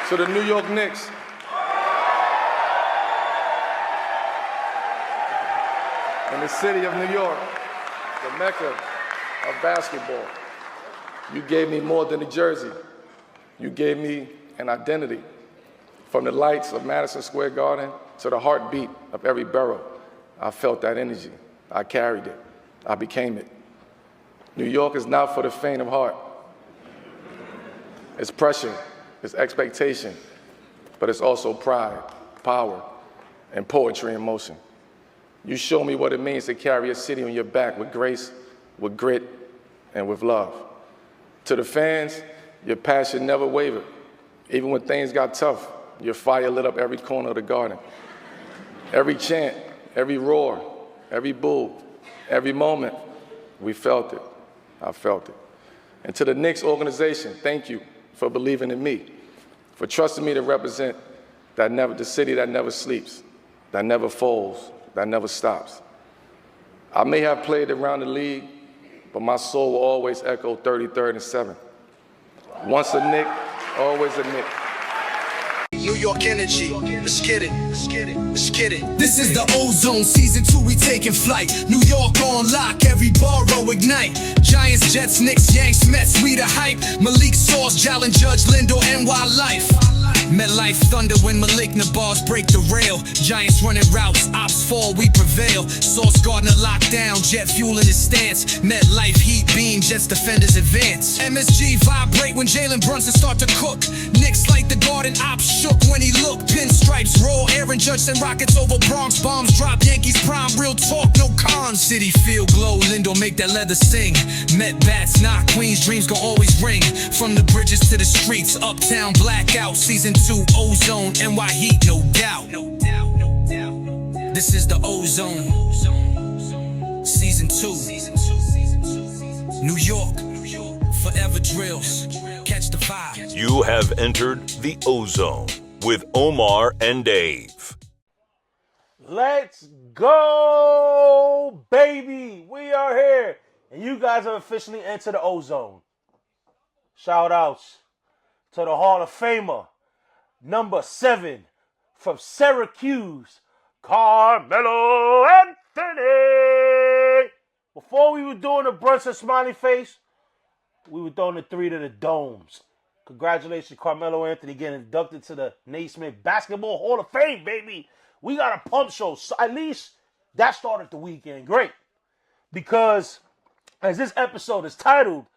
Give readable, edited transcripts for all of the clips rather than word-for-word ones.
to the New York Knicks. In the city of New York, the mecca of basketball. You gave me more than a jersey. You gave me an identity. From the lights of Madison Square Garden to the heartbeat of every borough, I felt that energy. I carried it. I became it. New York is not for the faint of heart. It's pressure, it's expectation, but it's also pride, power, and poetry in motion. You show me what it means to carry a city on your back with grace, with grit, and with love. To the fans, your passion never wavered. Even when things got tough, your fire lit up every corner of the garden. Every chant, every roar, every boo, every moment, we felt it. I felt it. And to the Knicks organization, thank you for believing in me, for trusting me to represent the city that never sleeps, that never folds, that never stops. I may have played around the league, but my soul will always echo 33rd and 7th. Once a Knick, always a Knick. New York energy, let's get it, let's get it, let's get it. This is the Ozone, season 2, we taking flight. New York on lock, every borough ignite. Giants, Jets, Knicks, Yanks, Mets, we the hype. Malik Sauce, Jalen Judge, Lindo, NY Life. MetLife thunder when Malik bars break the rail. Giants running routes, ops fall, we prevail. Sauce Gardner locked down, jet fuel in his stance. MetLife heat beam, Jets defenders advance. MSG vibrate when Jalen Brunson start to cook. Knicks like the garden, ops shook when he looked. Pinstripes roll, Aaron Judge send rockets over Bronx. Bombs drop, Yankees prime, real talk, no cons. City feel glow, Lindo make that leather sing. Met bats knock, Queens dreams gon' always ring. From the bridges to the streets, uptown blackout. Season 2, Ozone, NY Heat, no doubt. This is the Ozone. Season 2. New York, forever drills. Catch the vibe. You have entered the Ozone with Omar and Dave. Let's go, baby. We are here. And you guys have officially entered the Ozone. Shout outs to the Hall of Famer, number 7 from Syracuse, Carmelo Anthony. Before we were doing the Brunson smiley face, we were throwing the 3 to the domes. Congratulations, Carmelo Anthony, getting inducted to the Naismith Basketball Hall of Fame, baby. We got a pump show. So at least that started the weekend great. Because as this episode is titled,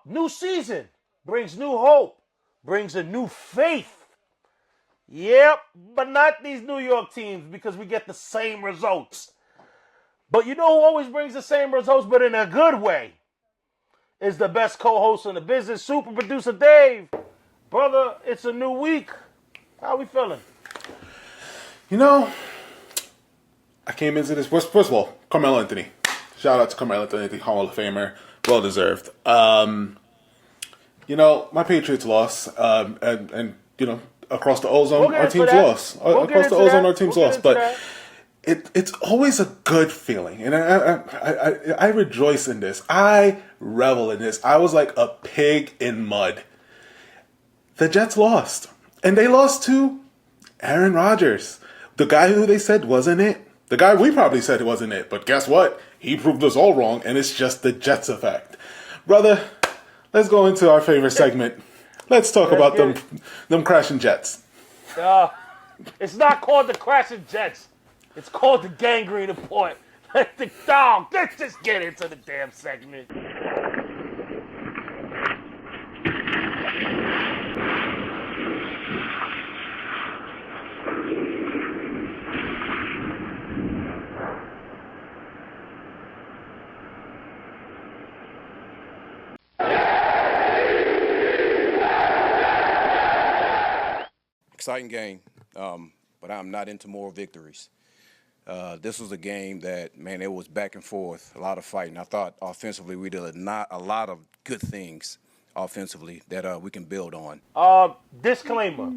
New Season brings new hope, brings a new faith. Yep, but not these New York teams because we get the same results. But you know who always brings the same results, but in a good way? Is the best co-host in the business, super producer Dave. Brother, it's a new week. How we feeling? You know, I came into this, first of all, Carmelo Anthony. Shout out to Carmelo Anthony, Hall of Famer. Well deserved. You know, my Patriots lost, and you know, across the Ozone, our team's lost. Across the Ozone, our team's lost. But it's always a good feeling, and I rejoice in this. I revel in this. I was like a pig in mud. The Jets lost, and they lost to Aaron Rodgers, the guy who they said wasn't it. The guy we probably said wasn't it, but guess what? He proved us all wrong, and it's just the Jets effect. Brother, let's go into our favorite segment. Let's talk about them crashing Jets. It's not called the crashing Jets. It's called the gangrene report. Let's just get into the damn segment. Exciting game, but I'm not into moral victories. This was a game that, man, it was back and forth, a lot of fighting. I thought offensively we did not a lot of good things offensively that we can build on. Disclaimer.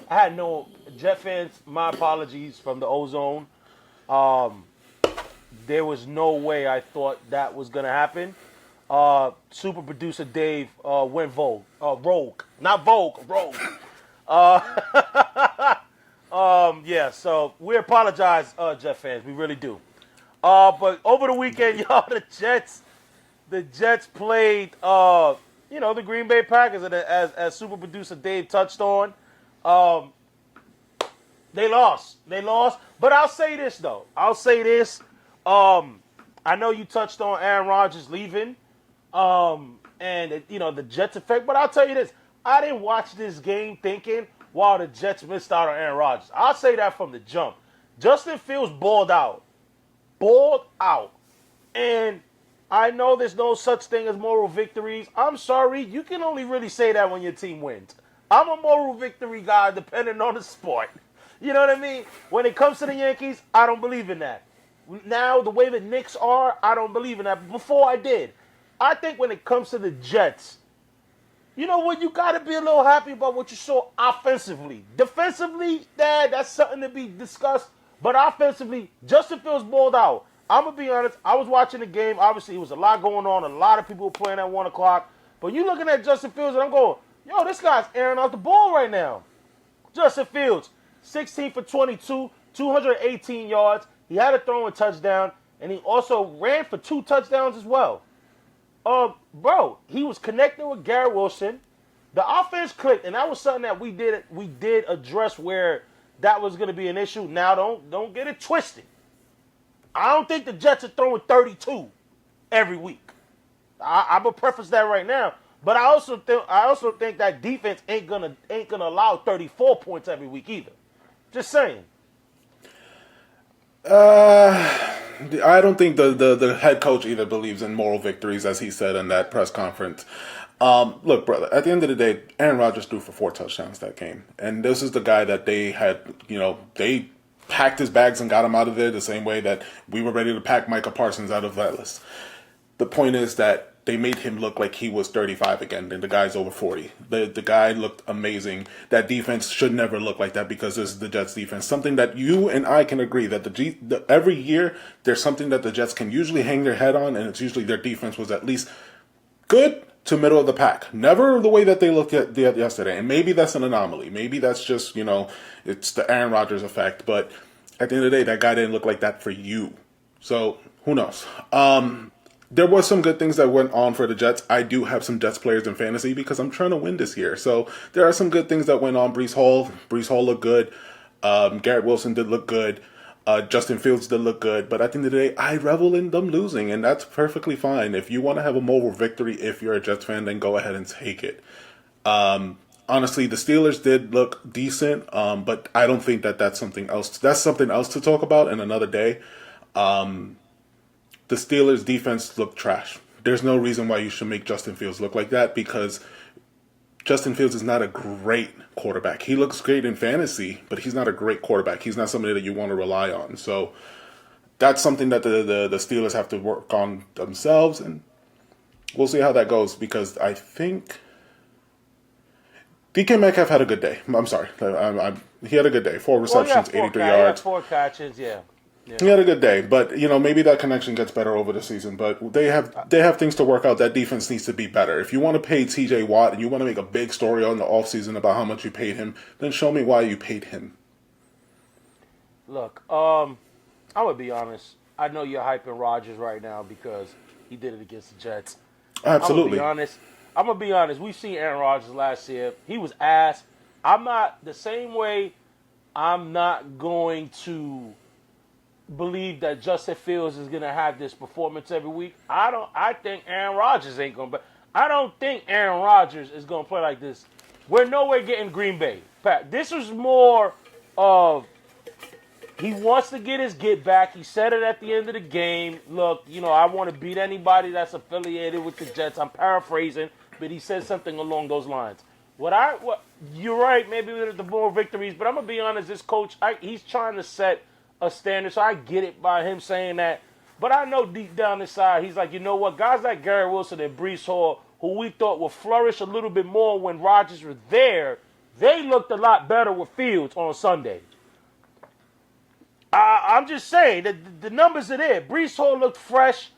I had no Jet fans. My apologies from the Ozone. There was no way I thought that was gonna happen. Super producer Dave went rogue. Not Vogue, rogue. Yeah, so we apologize, Jet fans. We really do. But over the weekend, y'all, the Jets played, the Green Bay Packers, and as super producer Dave touched on, they lost. But I'll say this, though. I know you touched on Aaron Rodgers leaving, and the Jets effect. But I'll tell you this: I didn't watch this game thinking, "Wow, the Jets missed out on Aaron Rodgers." I'll say that from the jump. Justin Fields balled out, and I know there's no such thing as moral victories. I'm sorry, you can only really say that when your team wins. I'm a moral victory guy, depending on the sport. You know what I mean? When it comes to the Yankees, I don't believe in that. Now, the way the Knicks are, I don't believe in that. Before I did. I think when it comes to the Jets, you know what? You got to be a little happy about what you saw offensively. Defensively, that's something to be discussed. But offensively, Justin Fields balled out. I'm going to be honest. I was watching the game. Obviously, it was a lot going on. A lot of people were playing at 1 o'clock. But you looking at Justin Fields, and I'm going, yo, this guy's airing out the ball right now. Justin Fields, 16 for 22, 218 yards. He had a throwing touchdown, and he also ran for 2 touchdowns as well. Bro, he was connecting with Garrett Wilson. The offense clicked, and that was something that we did address where that was going to be an issue. Now, don't get it twisted. I don't think the Jets are throwing 32 every week. I'm gonna preface that right now. But I also think that defense ain't gonna allow 34 points every week either. Just saying. I don't think the head coach either believes in moral victories, as he said in that press conference. Look, brother, at the end of the day, Aaron Rodgers threw for 4 touchdowns that game. And this is the guy that they had, they packed his bags and got him out of there the same way that we were ready to pack Micah Parsons out of that list. The point is that they made him look like he was 35 again, and the guy's over 40. The guy looked amazing. That defense should never look like that because this is the Jets defense. Something that you and I can agree that every year there's something that the Jets can usually hang their head on, and it's usually their defense was at least good to middle of the pack. Never the way that they looked at yesterday. And maybe that's an anomaly. Maybe that's just, it's the Aaron Rodgers effect. But at the end of the day, that guy didn't look like that for you. So who knows? There was some good things that went on for the Jets. I do have some Jets players in fantasy because I'm trying to win this year. So there are some good things that went on. Breece Hall looked good. Garrett Wilson did look good. Justin Fields did look good. But at the end of the day, I revel in them losing, and that's perfectly fine. If you want to have a moral victory, if you're a Jets fan, then go ahead and take it. Honestly, the Steelers did look decent, but I don't think that's something else. That's something else to talk about in another day. The Steelers' defense looked trash. There's no reason why you should make Justin Fields look like that because Justin Fields is not a great quarterback. He looks great in fantasy, but he's not a great quarterback. He's not somebody that you want to rely on. So that's something that the Steelers have to work on themselves, and we'll see how that goes because I think DK Metcalf had a good day. I'm sorry. He had a good day. 4 receptions, 83 yards. 4 catches, yeah. He had a good day, but maybe that connection gets better over the season. But they have things to work out. That defense needs to be better. If you want to pay T.J. Watt and you want to make a big story on the offseason about how much you paid him, then show me why you paid him. Look, I'm gonna be honest. I know you're hyping Rodgers right now because he did it against the Jets. Absolutely. I'm gonna be honest. We've seen Aaron Rodgers last year. He was ass. I'm not the same way. I'm not going to believe that Justin Fields is going to have this performance every week. I think Aaron Rodgers ain't going to. I don't think Aaron Rodgers is going to play like this. We're nowhere getting Green Bay. Pat, this was more of he wants to get his get back. He said it at the end of the game. Look, I want to beat anybody that's affiliated with the Jets. I'm paraphrasing, but he said something along those lines. You're right, maybe with the more victories, but I'm going to be honest, this coach, he's trying to set a standard, so I get it by him saying that. But I know deep down inside, he's like, you know what? Guys like Garrett Wilson and Breece Hall, who we thought would flourish a little bit more when Rodgers was there, they looked a lot better with Fields on Sunday. I'm just saying that the numbers are there. Breece Hall looked fresh.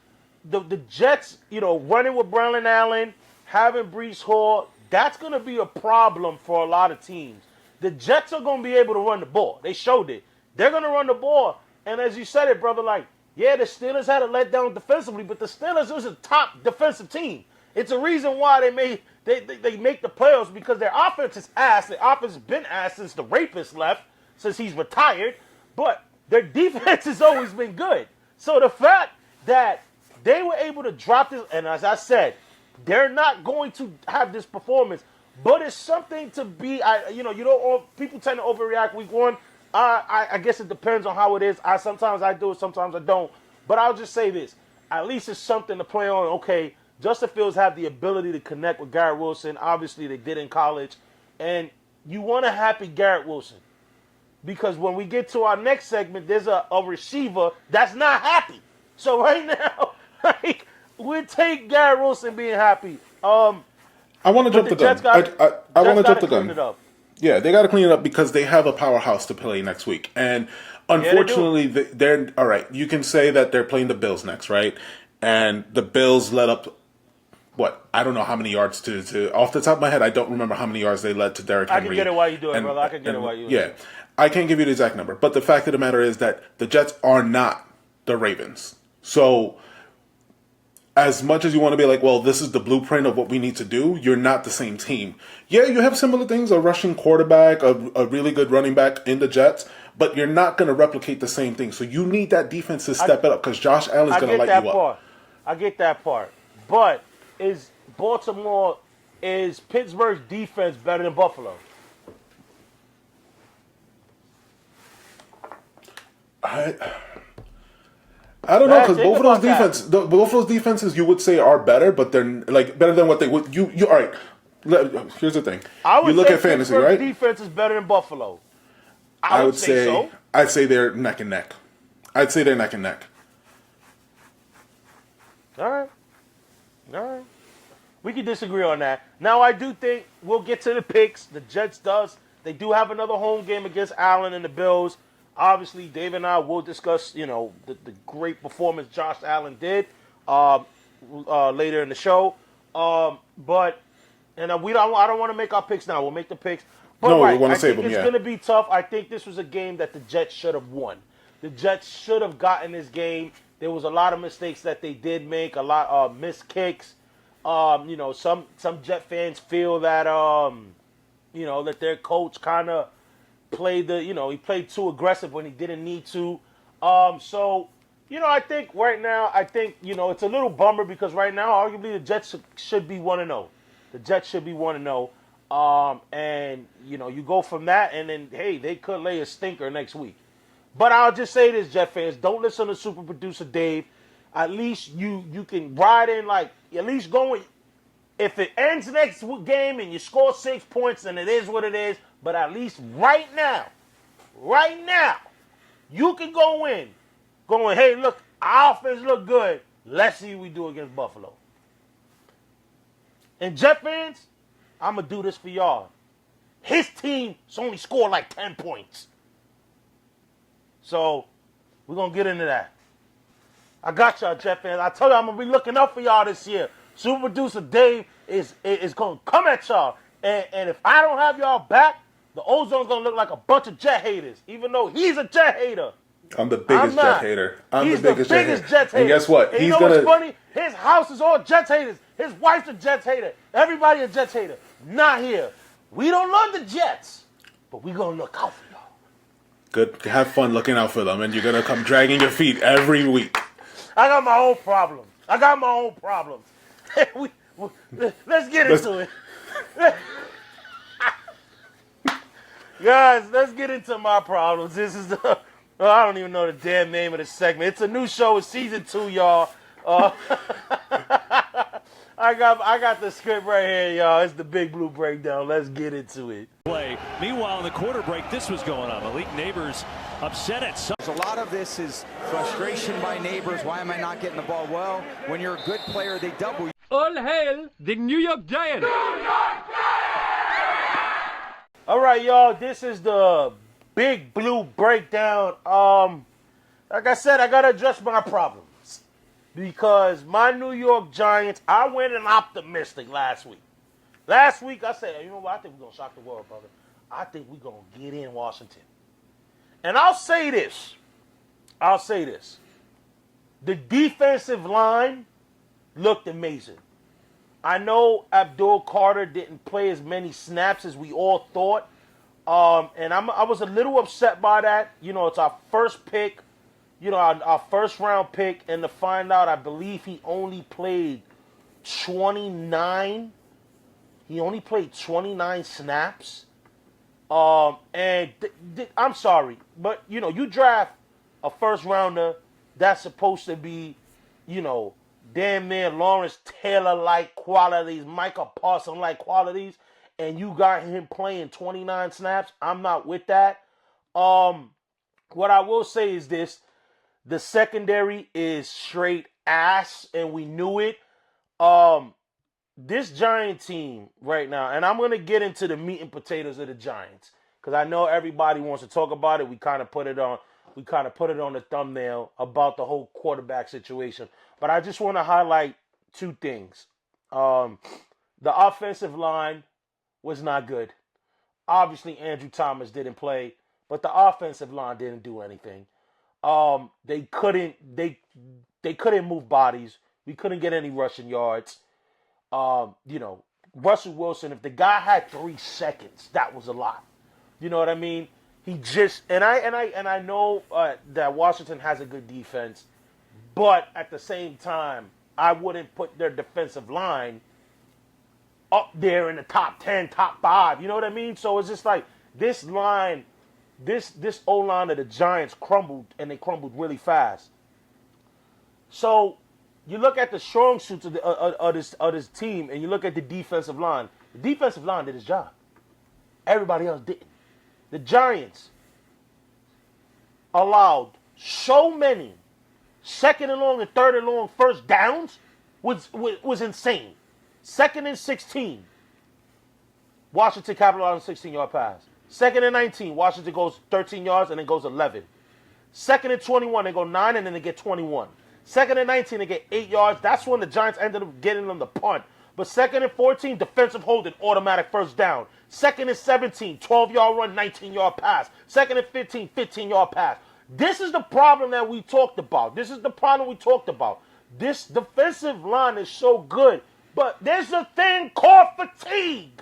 the Jets, running with Braylon Allen, having Breece Hall, that's going to be a problem for a lot of teams. The Jets are going to be able to run the ball. They showed it. They're going to run the ball. And as you said it, brother, the Steelers had a letdown defensively, but the Steelers was a top defensive team. It's a reason why they make the playoffs, because their offense is ass. Their offense has been ass since the rapist left, since he's retired. But their defense has always been good. So the fact that they were able to drop this, and as I said, they're not going to have this performance, but it's something to be. People tend to overreact week one. I guess it depends on how it is. Sometimes I do it, sometimes I don't. But I'll just say this: at least it's something to play on. Okay, Justin Fields have the ability to connect with Garrett Wilson. Obviously, they did in college, and you want a happy Garrett Wilson, because when we get to our next segment, there's a receiver that's not happy. So right now, we'll take Garrett Wilson being happy. I want to jump the gun. I want to jump the gun. Yeah, they got to clean it up because they have a powerhouse to play next week. And unfortunately, they're all right. You can say that they're playing the Bills next, right? And the Bills let up, I don't know how many yards to off the top of my head, I don't remember how many yards they led to Derrick Henry. I can get it while you do it, brother. I can get it while you do it. Yeah, I can't give you the exact number. But the fact of the matter is that the Jets are not the Ravens. So as much as you want to be like, well, this is the blueprint of what we need to do, you're not the same team. Yeah, you have similar things, a rushing quarterback, a really good running back in the Jets, but you're not going to replicate the same thing. So you need that defense to step it up because Josh Allen's going to light you up. I get that part. But is Pittsburgh's defense better than Buffalo? I don't know, because both of those defenses you would say are better, but they're better than what they would. You all right? Here's the thing. You look at fantasy, right? Defense is better than Buffalo. I would say so. I'd say they're neck and neck. All right. We can disagree on that. Now, I do think we'll get to the picks. The Jets they do have another home game against Allen and the Bills. Obviously, Dave and I will discuss, the great performance Josh Allen did later in the show. I don't want to make our picks now. We'll make the picks. But we want to save them. It's going to be tough. I think this was a game that the Jets should have won. The Jets should have gotten this game. There was a lot of mistakes that they did make, a lot of missed kicks. Some Jet fans feel that that their coach kind of played he played too aggressive when he didn't need to. I think right now, it's a little bummer because right now, arguably, the Jets should be 1-0. The Jets should be 1-0. You go from that, and then, hey, they could lay a stinker next week. But I'll just say this, Jet fans, don't listen to super producer Dave. At least you can ride in, at least going. If it ends next game and you score 6 points, then it is what it is. But at least right now, you can go in. Hey, look, our offense look good. Let's see what we do against Buffalo. And Jet fans, I'm going to do this for y'all. His team only scored 10 points. So, we're going to get into that. I got y'all, Jet fans. I told you I'm going to be looking up for y'all this year. Super producer Dave is going to come at y'all. And if I don't have y'all back, the Ozone's going to look like a bunch of Jet haters, even though he's a Jet hater. I'm the biggest Jet hater. He's the biggest Jet hater. And guess what? And what's funny? His house is all Jets haters. His wife's a Jets hater. Everybody a Jets hater. Not here. We don't love the Jets, but we going to look out for y'all. Good. Have fun looking out for them, and you're going to come dragging your feet every week. I got my own problems. Let's get into it. Guys, let's get into my problems. This is I don't even know the damn name of the segment. It's a new show. It's season 2, y'all. I got the script right here, y'all. It's the Big Blue Breakdown. Let's get into it. Meanwhile, in the quarter break, this was going on. Malik Neighbors upset at some. A lot of this is frustration by Neighbors. Why am I not getting the ball? Well, when you're a good player, they double you. All hail the New York Giants! All right, y'all. This is the Big Blue Breakdown. Like I said, I got to address my problems. because my New York Giants, I went in optimistic last week. Last week, I said, you know what? I think we're going to shock the world, brother. I think we're going to get in Washington. And I'll say this. The defensive line looked amazing. I know Abdul Carter didn't play as many snaps as we all thought. And I was a little upset by that. You know, it's our first pick, our first round pick. And to find out, I believe he only played 29. He only played 29 snaps. And I'm sorry, but, you draft a first rounder that's supposed to be, damn near Lawrence Taylor-like qualities, Micah Parsons-like qualities, and you got him playing 29 snaps. I'm not with that. What I will say is this. The secondary is straight ass, and we knew it. This Giant team right now, and I'm going to get into the meat and potatoes of the Giants, because I know everybody wants to talk about it. We kind of put it on the thumbnail about the whole quarterback situation. But I just want to highlight two things. The offensive line was not good. Obviously, Andrew Thomas didn't play, but the offensive line didn't do anything. They couldn't move bodies. We couldn't get any rushing yards. Russell Wilson, if the guy had 3 seconds, that was a lot. You know what I mean? He just and I know that Washington has a good defense, but at the same time, I wouldn't put their defensive line up there in the top 10, top 5. You know what I mean? So it's just like this line, this O-line of the Giants crumbled, and they crumbled really fast. So you look at the strong suits of this team, and you look at the defensive line. The defensive line did its job. Everybody else didn't. The Giants allowed so many second and long and third and long first downs was insane. 2nd and 16, Washington capitalized on a 16-yard pass. 2nd and 19, Washington goes 13 yards and then goes 11. 2nd and 21, they go 9 and then they get 21. 2nd and 19, they get 8 yards. That's when the Giants ended up getting them the punt. But 2nd and 14, defensive holding, automatic first down. 2nd and 17, 12-yard run, 19-yard pass. 2nd and 15, 15-yard pass. This is the problem that we talked about. This defensive line is so good, but there's a thing called fatigue.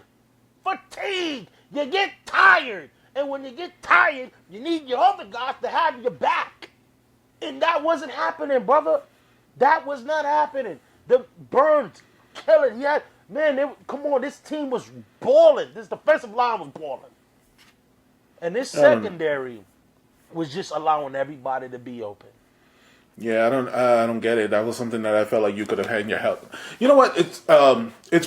You get tired. And when you get tired, you need your other guys to have your back. And that wasn't happening, brother. That was not happening. The Burns killing. Come on, this team was balling. This defensive line was balling. And this secondary was just allowing everybody to be open. Yeah, I don't get it. That was something that I felt like you could have had in your help. You know what? It's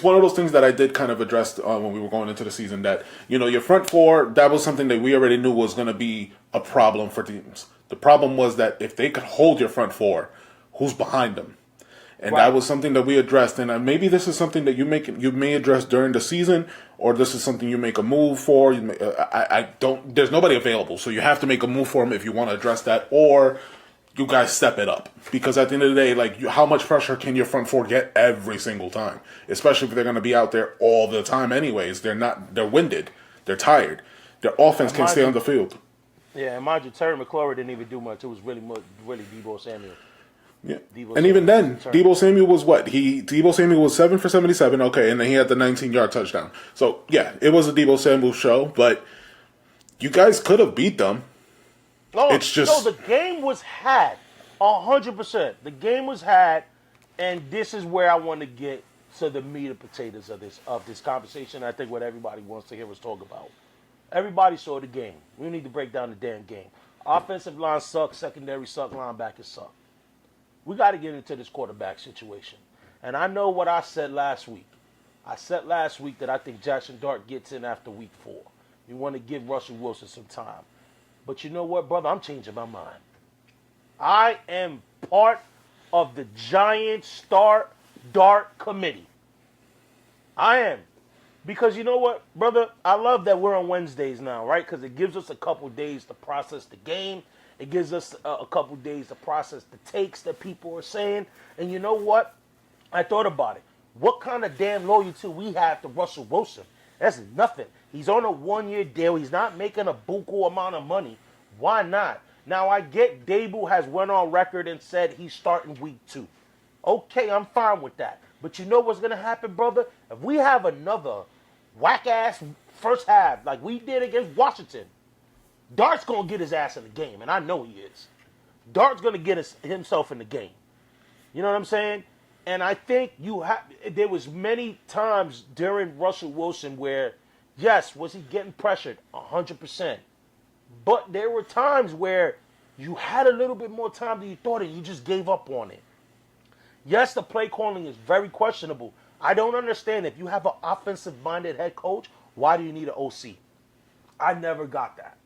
one of those things that I did kind of address when we were going into the season. That your front four, that was something that we already knew was going to be a problem for teams. The problem was that if they could hold your front four, who's behind them? And That was something that we addressed. And maybe this is something that you may address during the season, or this is something you make a move for. There's nobody available, so you have to make a move for them if you want to address that, or you guys step it up. Because at the end of the day, how much pressure can your front four get every single time? Especially if they're going to be out there all the time anyways. They're winded. They're tired. Their offense can't stay on the field. Yeah, and mind you, Terry McLaurin didn't even do much. It was really Deebo Samuel. Yeah, and even then, Deebo Samuel was what? Deebo Samuel was 7 for 77. Okay, and then he had the 19-yard touchdown. So yeah, it was a Deebo Samuel show, but you guys could have beat them. The game was had 100%. The game was had, and this is where I want to get to the meat and potatoes of this conversation. I think what everybody wants to hear us talk about. Everybody saw the game. We need to break down the damn game. Offensive line sucks. Secondary suck. Linebackers suck. We got to get into this quarterback situation. And I know what I said last week. I said last week that I think Jackson Dart gets in after week 4. You want to give Russell Wilson some time. But you know what, brother? I'm changing my mind. I am part of the Giant Start Dart Committee. I am. Because you know what, brother? I love that we're on Wednesdays now, right? Because it gives us a couple days to process the game It gives us a couple days to process the takes that people are saying. And you know what? I thought about it. What kind of damn loyalty we have to Russell Wilson? That's nothing. He's on a one-year deal. He's not making a buku amount of money. Why not? Now, I get Dable has went on record and said he's starting week 2. Okay, I'm fine with that. But you know what's going to happen, brother? If we have another whack-ass first half like we did against Washington, Dart's going to get his ass in the game, and I know he is. Dart's going to get himself in the game. You know what I'm saying? And I think there was many times during Russell Wilson where, yes, was he getting pressured? 100%. But there were times where you had a little bit more time than you thought and you just gave up on it. Yes, the play calling is very questionable. I don't understand. If you have an offensive-minded head coach, why do you need an OC? I never got that.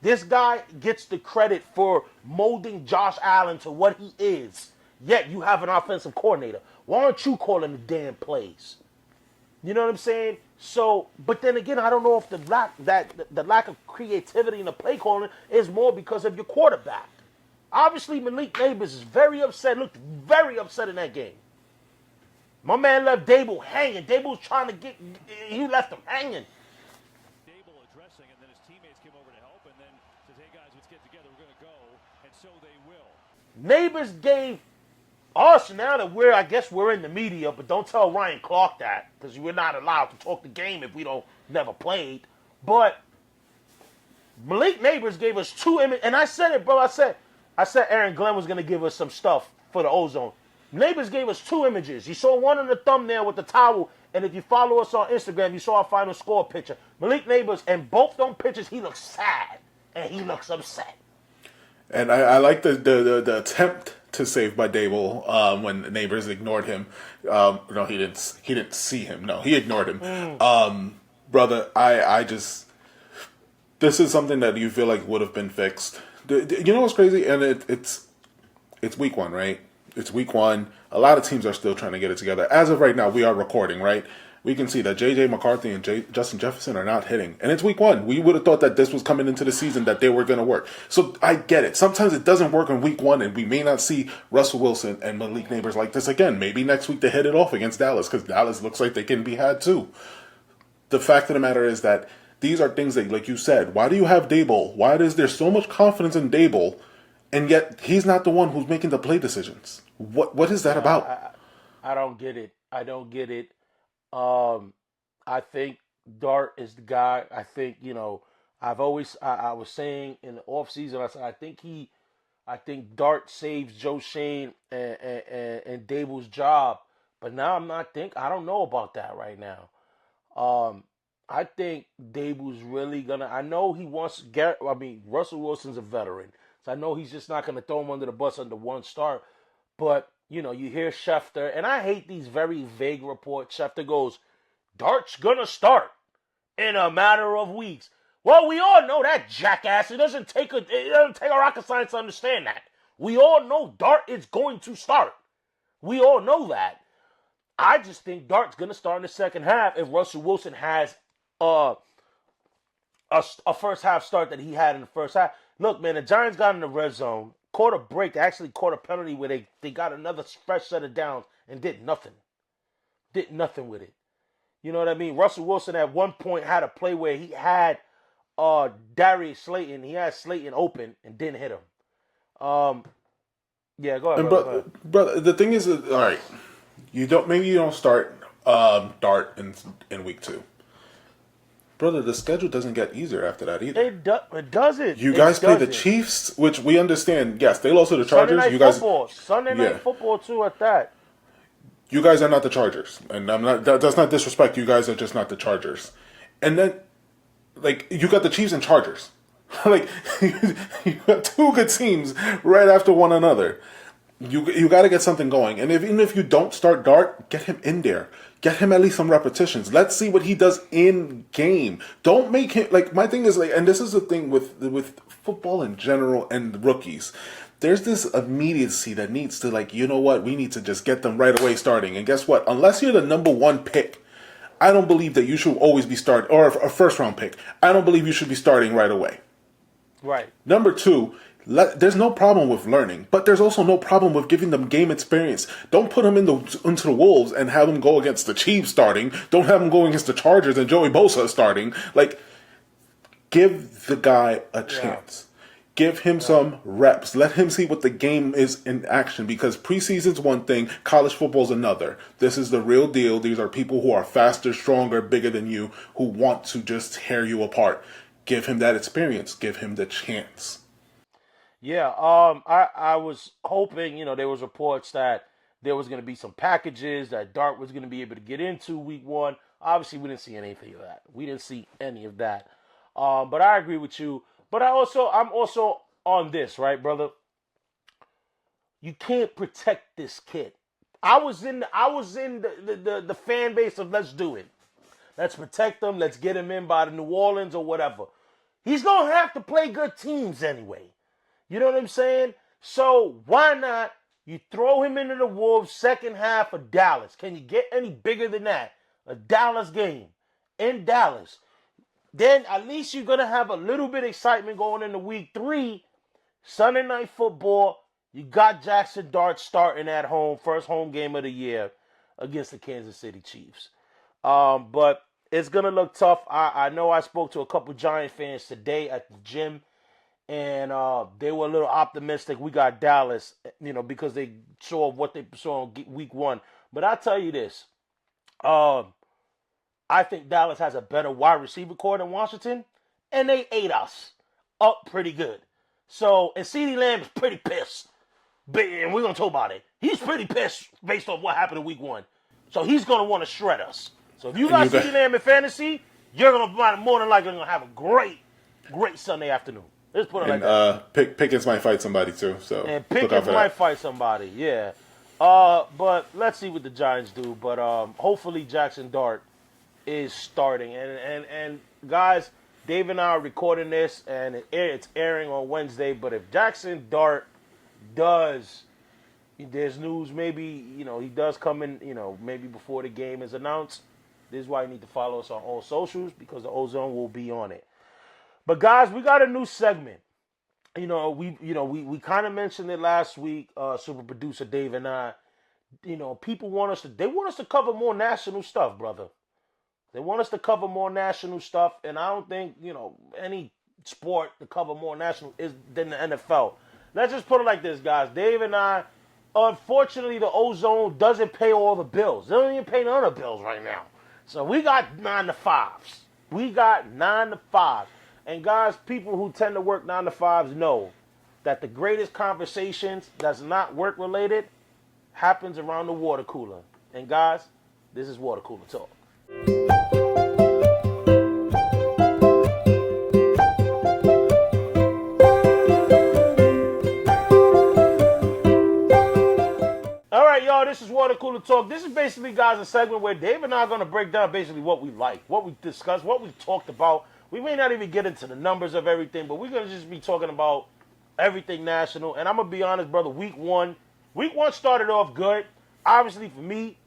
This guy gets the credit for molding Josh Allen to what he is. Yet you have an offensive coordinator. Why aren't you calling the damn plays? You know what I'm saying? So, but then again, I don't know if the lack of creativity in the play calling is more because of your quarterback. Obviously, Malik Neighbors is very upset. Looked very upset in that game. My man left Dable hanging. Dable's trying to he left him hanging. Dable addressing, and then his teammates came over to help, and then says, "Hey guys, let's get together. We're going to go," and so they will. Neighbors gave us, now that I guess we're in the media, but don't tell Ryan Clark that, because we're not allowed to talk the game if we never played. But Malik Neighbors gave us 2 images, and I said it, bro. I said Aaron Glenn was going to give us some stuff for the ozone. Neighbors gave us 2 images. You saw one in the thumbnail with the towel, and if you follow us on Instagram, you saw our final score picture. Malik Neighbors, and both them pictures, he looks sad, and he looks upset. And I like the attempt to save by Dable when Neighbors ignored him. No, he didn't see him. No, he ignored him. Brother, I just, this is something that you feel like would have been fixed. You know what's crazy? And it's week 1, right? It's week 1. A lot of teams are still trying to get it together. As of right now, we are recording, right? We can see that J.J. McCarthy and Justin Jefferson are not hitting. And it's week 1. We would have thought that this was coming into the season, that they were going to work. So I get it. Sometimes it doesn't work in week 1, and we may not see Russell Wilson and Malik Neighbors like this again. Maybe next week they hit it off against Dallas, because Dallas looks like they can be had too. The fact of the matter is that these are things that, like you said, why do you have Dable? Why is there so much confidence in Dable, and yet he's not the one who's making the play decisions? What is that about? I don't get it. I don't get it. I think Dart is the guy. I think, I was saying in the offseason, I said, I think Dart saves Joe Shane and Dable's job. But now I don't know about that right now. I think Dable's really gonna, I know he wants, Russell Wilson's a veteran. So I know he's just not gonna throw him under the bus under one start. But, you hear Schefter, and I hate these very vague reports. Schefter goes, Dart's gonna start in a matter of weeks. Well, we all know that, jackass. It doesn't take a rocket science to understand that. We all know Dart is going to start. We all know that. I just think Dart's gonna start in the second half if Russell Wilson has a first half start that he had in the first half. Look, man, the Giants got in the red zone, caught a break. They actually caught a penalty where they got another fresh set of downs and did nothing. Did nothing with it. You know what I mean? Russell Wilson at one point had a play where he had Darius Slayton. He had Slayton open and didn't hit him. Yeah, go ahead. Brother, the thing is, all right, maybe you don't start Dart in week 2. Brother, the schedule doesn't get easier after that either. It doesn't. You guys play the Chiefs, which we understand. Yes, they lost to the Chargers. Sunday night football too at that. You guys are not the Chargers, and that's not disrespect. You guys are just not the Chargers. And then, you got the Chiefs and Chargers. You got 2 good teams right after one another. You got to get something going. And even if you don't start Dart, get him in there. Get him at least some repetitions. Let's see what he does in game. Don't make him, my thing is, and this is the thing with football in general and rookies. There's this immediacy that needs to, you know what, we need to just get them right away starting. And guess what? Unless you're the number 1 pick, I don't believe that you should always be starting, or a first round pick. I don't believe you should be starting right away. Right. Number 2, There's no problem with learning, but there's also no problem with giving them game experience. Don't put them into the Wolves and have them go against the Chiefs starting. Don't have them go against the Chargers and Joey Bosa starting. Like, give the guy a chance. Give him some reps. Let him see what the game is in action, because preseason's one thing, college football's another. This is the real deal. These are people who are faster, stronger, bigger than you, who want to just tear you apart. Give him that experience. Give him the chance. Yeah, I was hoping, there was reports that there was going to be some packages that Dart was going to be able to get into week 1. Obviously, we didn't see anything of that. We didn't see any of that. But I agree with you. But I'm also on this, right, brother? You can't protect this kid. I was in the fan base of let's do it. Let's protect him. Let's get him in by the New Orleans or whatever. He's going to have to play good teams anyway. You know what I'm saying? So why not you throw him into the Wolves second half of Dallas? Can you get any bigger than that? A Dallas game in Dallas. Then at least you're going to have a little bit of excitement going into week 3. Sunday Night Football. You got Jackson Dart starting at home. First home game of the year against the Kansas City Chiefs. But it's going to look tough. I know I spoke to a couple Giant fans today at the gym. And they were a little optimistic. We got Dallas, because they saw what they saw in week 1. But I'll tell you this. I think Dallas has a better wide receiver core than Washington. And they ate us up pretty good. So, and CeeDee Lamb is pretty pissed. And we're going to talk about it. He's pretty pissed based on what happened in week 1. So he's going to want to shred us. So if you got CeeDee Lamb in fantasy, you're going to more than likely going to have a great Sunday afternoon. Let's put it like that. Pickens might fight somebody too. So and Pickens might fight somebody, yeah. But let's see what the Giants do. But hopefully Jackson Dart is starting. And guys, Dave and I are recording this, and it's airing on Wednesday. But if Jackson Dart does, there's news, maybe, he does come in, maybe before the game is announced. This is why you need to follow us on all socials, because the Ozone will be on it. But guys, we got a new segment. We kind of mentioned it last week. Super producer Dave and I. People want us to cover more national stuff, brother. They want us to cover more national stuff, and I don't think any sport to cover more national is than the NFL. Let's just put it like this, guys. Dave and I, unfortunately, the Ozone doesn't pay all the bills. They don't even pay none of the bills right now. So we got 9 to 5s. We got 9 to 5. And guys, people who tend to work 9 to 5s know that the greatest conversations that's not work related happens around the water cooler. And guys, this is Water Cooler Talk. All right, y'all, this is Water Cooler Talk. This is basically, guys, a segment where Dave and I are going to break down basically what we like, what we discussed, what we talked about. We may not even get into the numbers of everything, but we're going to just be talking about everything national. And I'm going to be honest, brother, week one started off good. Obviously, for me,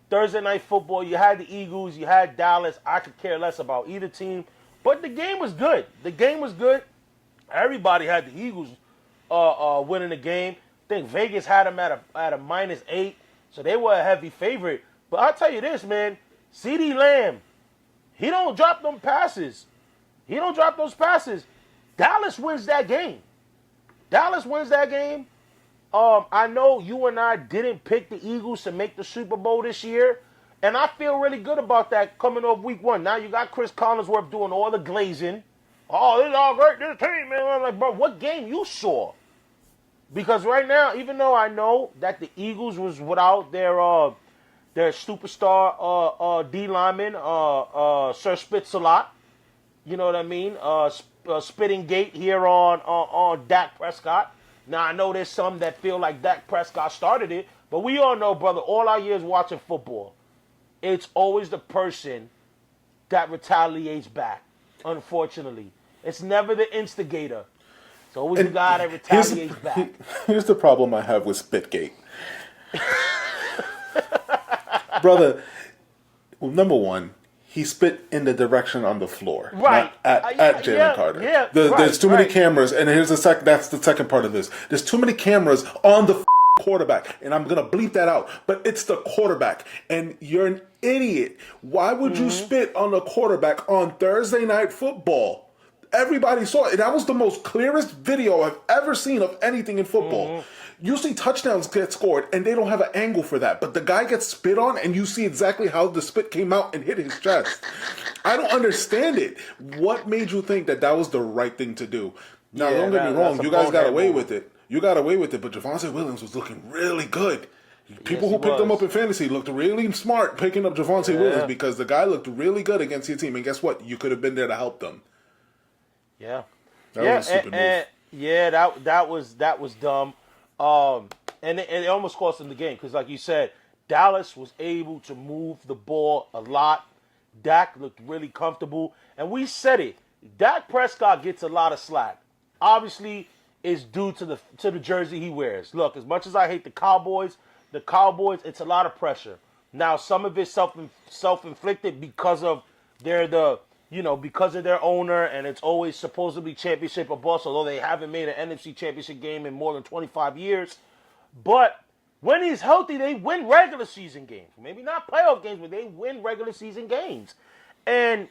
Thursday Night Football, you had the Eagles, you had Dallas. I could care less about either team. But the game was good. Everybody had the Eagles winning the game. I think Vegas had them at a -8, so they were a heavy favorite. But I'll tell you this, man, CeeDee Lamb, he don't drop them passes. Dallas wins that game. I know you and I didn't pick the Eagles to make the Super Bowl this year, and I feel really good about that coming off week 1. Now you got Chris Collinsworth doing all the glazing. Oh, this is all great, this team, man. I'm like, bro, what game you saw? Because right now, even though I know that the Eagles was without their superstar D lineman, Sir Spitz-a-Lot, you know what I mean? Spitting gate here on Dak Prescott. Now I know there's some that feel like Dak Prescott started it, but we all know, brother, all our years watching football, it's always the person that retaliates back. Unfortunately, it's never the instigator. It's always the guy that retaliates back. Here's the problem I have with Spitgate. Brother, well, number one, he spit in the direction on the floor, Right. not at Jalen Carter. Yeah, There's too many cameras, and here's that's the second part of this. There's too many cameras on the quarterback, and I'm gonna bleep that out, but it's the quarterback, and you're an idiot. Why would you spit on the quarterback on Thursday Night Football? Everybody saw it. That was the most clearest video I've ever seen of anything in football. Usually touchdowns get scored and they don't have an angle for that. But the guy gets spit on and you see exactly how the spit came out and hit his chest. I don't understand it. What made you think that that was the right thing to do? Now, don't get me wrong. You guys got away with it. You got away with it, but Javonte Williams was looking really good. People who picked him up in fantasy looked really smart picking up Javonte Williams because the guy looked really good against your team. And guess what? You could have been there to help them. Yeah. That was a stupid move. Yeah, that was dumb. And it almost cost them the game because, like you said, Dallas was able to move the ball a lot. Dak looked really comfortable, and we said it. Dak Prescott gets a lot of slack. Obviously, it's due to the jersey he wears. Look, as much as I hate the Cowboys, it's a lot of pressure. Now, some of it's self-inflicted because of because of their owner, and it's always supposed to be championship or bust, although they haven't made an NFC championship game in more than 25 years. But when he's healthy, they win regular season games. Maybe not playoff games, but they win regular season games. And,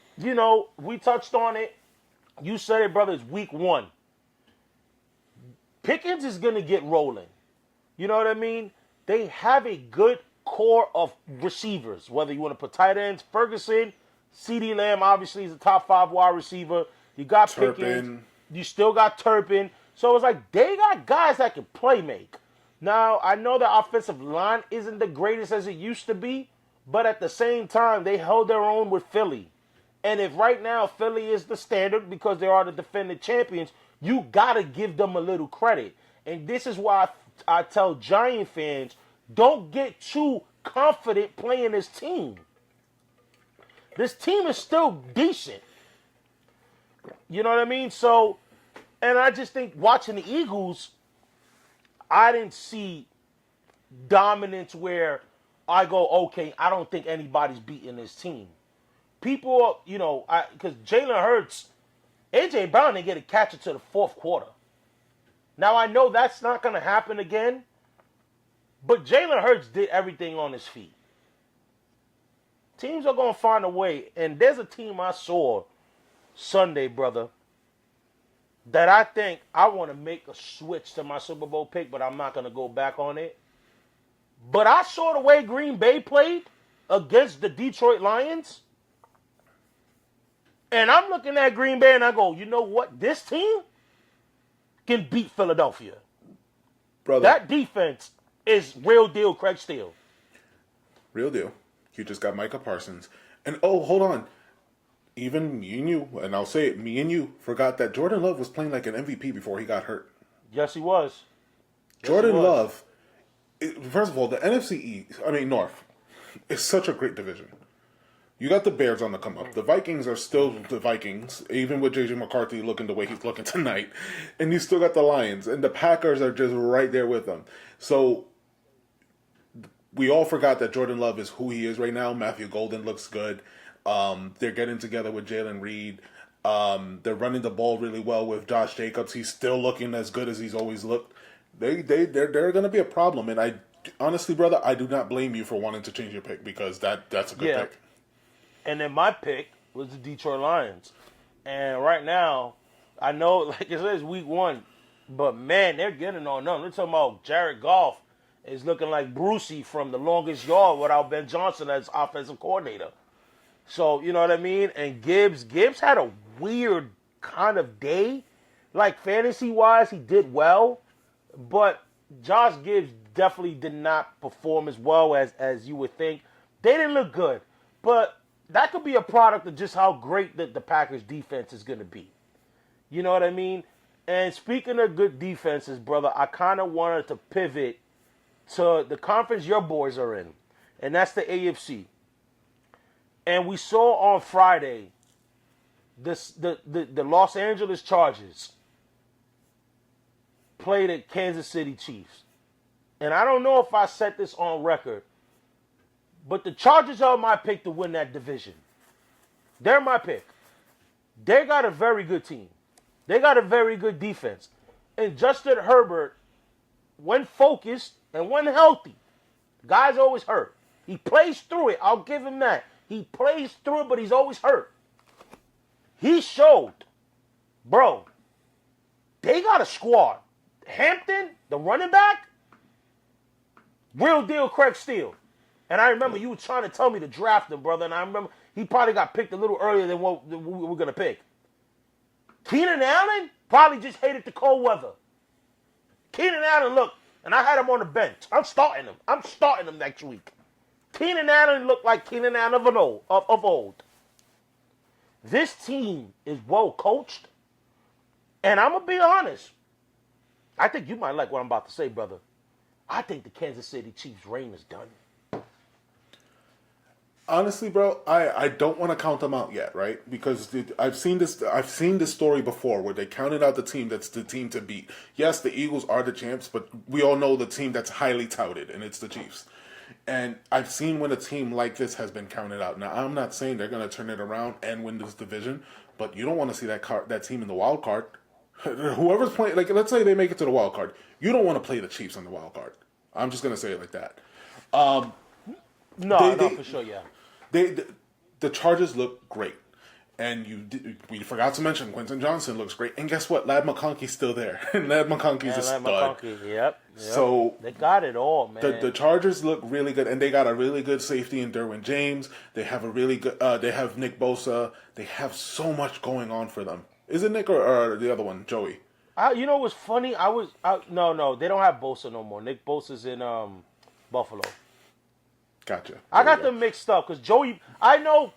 we touched on it. You said it, brother, it's week 1. Pickens is going to get rolling. You know what I mean? They have a good core of receivers, whether you want to put tight ends, Ferguson, CeeDee Lamb obviously is a top 5 wide receiver. You got Pickens. You still got Turpin. So it's like they got guys that can play make. Now, I know the offensive line isn't the greatest as it used to be, but at the same time, they held their own with Philly. And if right now Philly is the standard because they are the defending champions, you got to give them a little credit. And this is why I tell Giant fans, don't get too confident playing this team. This team is still decent. You know what I mean? So, and I just think watching the Eagles, I didn't see dominance where I go, okay, I don't think anybody's beating this team. People, because Jalen Hurts, A.J. Brown didn't get a catch until the 4th quarter. Now, I know that's not going to happen again, but Jalen Hurts did everything on his feet. Teams are going to find a way. And there's a team I saw Sunday, brother, that I think I want to make a switch to my Super Bowl pick, but I'm not going to go back on it. But I saw the way Green Bay played against the Detroit Lions. And I'm looking at Green Bay and I go, you know what? This team can beat Philadelphia. Brother. That defense is real deal Craig Steele. Real deal. You just got Micah Parsons. And, hold on. Even me and you, and I'll say it, me and you, forgot that Jordan Love was playing like an MVP before he got hurt. Yes, he was. Jordan Love, first of all, the North, is such a great division. You got the Bears on the come up. The Vikings are still the Vikings, even with J.J. McCarthy looking the way he's looking tonight. And you still got the Lions. And the Packers are just right there with them. So we all forgot that Jordan Love is who he is right now. Matthew Golden looks good. They're getting together with Jalen Reed. They're running the ball really well with Josh Jacobs. He's still looking as good as he's always looked. They're going to be a problem. And I honestly, brother, I do not blame you for wanting to change your pick because that's a good pick. And then my pick was the Detroit Lions. And right now, I know, like it says, week 1, but man, they're getting on them. They're talking about Jared Goff is looking like Brucey from The Longest Yard without Ben Johnson as offensive coordinator. So, you know what I mean? And Gibbs had a weird kind of day. Like, fantasy-wise, he did well. But Josh Gibbs definitely did not perform as well as you would think. They didn't look good. But that could be a product of just how great the Packers' defense is going to be. You know what I mean? And speaking of good defenses, brother, I kind of wanted to pivot to the conference your boys are in. And that's the AFC. And we saw on Friday the Los Angeles Chargers played at Kansas City Chiefs. And I don't know if I set this on record, but the Chargers are my pick to win that division. They're my pick. They got a very good team. They got a very good defense. And Justin Herbert, when focused and when healthy, guy's always hurt. He plays through it. I'll give him that. He plays through it, but he's always hurt. He showed, bro, they got a squad. Hampton, the running back, real deal Craig Steele. And I remember you were trying to tell me to draft him, brother, and I remember he probably got picked a little earlier than what we were going to pick. Keenan Allen probably just hated the cold weather. Keenan Allen, look, and I had him on the bench. I'm starting him. I'm starting him next week. Keenan Allen looked like Keenan Allen of old. This team is well coached, and I'm going to be honest. I think you might like what I'm about to say, brother. I think the Kansas City Chiefs' reign is done. Honestly, bro, I don't want to count them out yet, right? Because I've seen this story before where they counted out the team that's the team to beat. Yes, the Eagles are the champs, but we all know the team that's highly touted, and it's the Chiefs. And I've seen when a team like this has been counted out. Now, I'm not saying they're going to turn it around and win this division, but you don't want to see that team in the wild card. Whoever's playing, like, let's say they make it to the wild card. You don't want to play the Chiefs on the wild card. I'm just going to say it like that. No, for sure, yeah. The Chargers look great. And we forgot to mention Quentin Johnson looks great. And guess what? Ladd McConkey's still there. And Ladd McConkey's a stud. Yep. So they got it all, man. The Chargers look really good, and they got a really good safety in Derwin James. They have a really good. They have Nick Bosa. They have so much going on for them. Is it Nick or the other one, Joey? You know what's funny? No, they don't have Bosa no more. Nick Bosa's in Buffalo. Gotcha. I got them mixed up because Joey. I know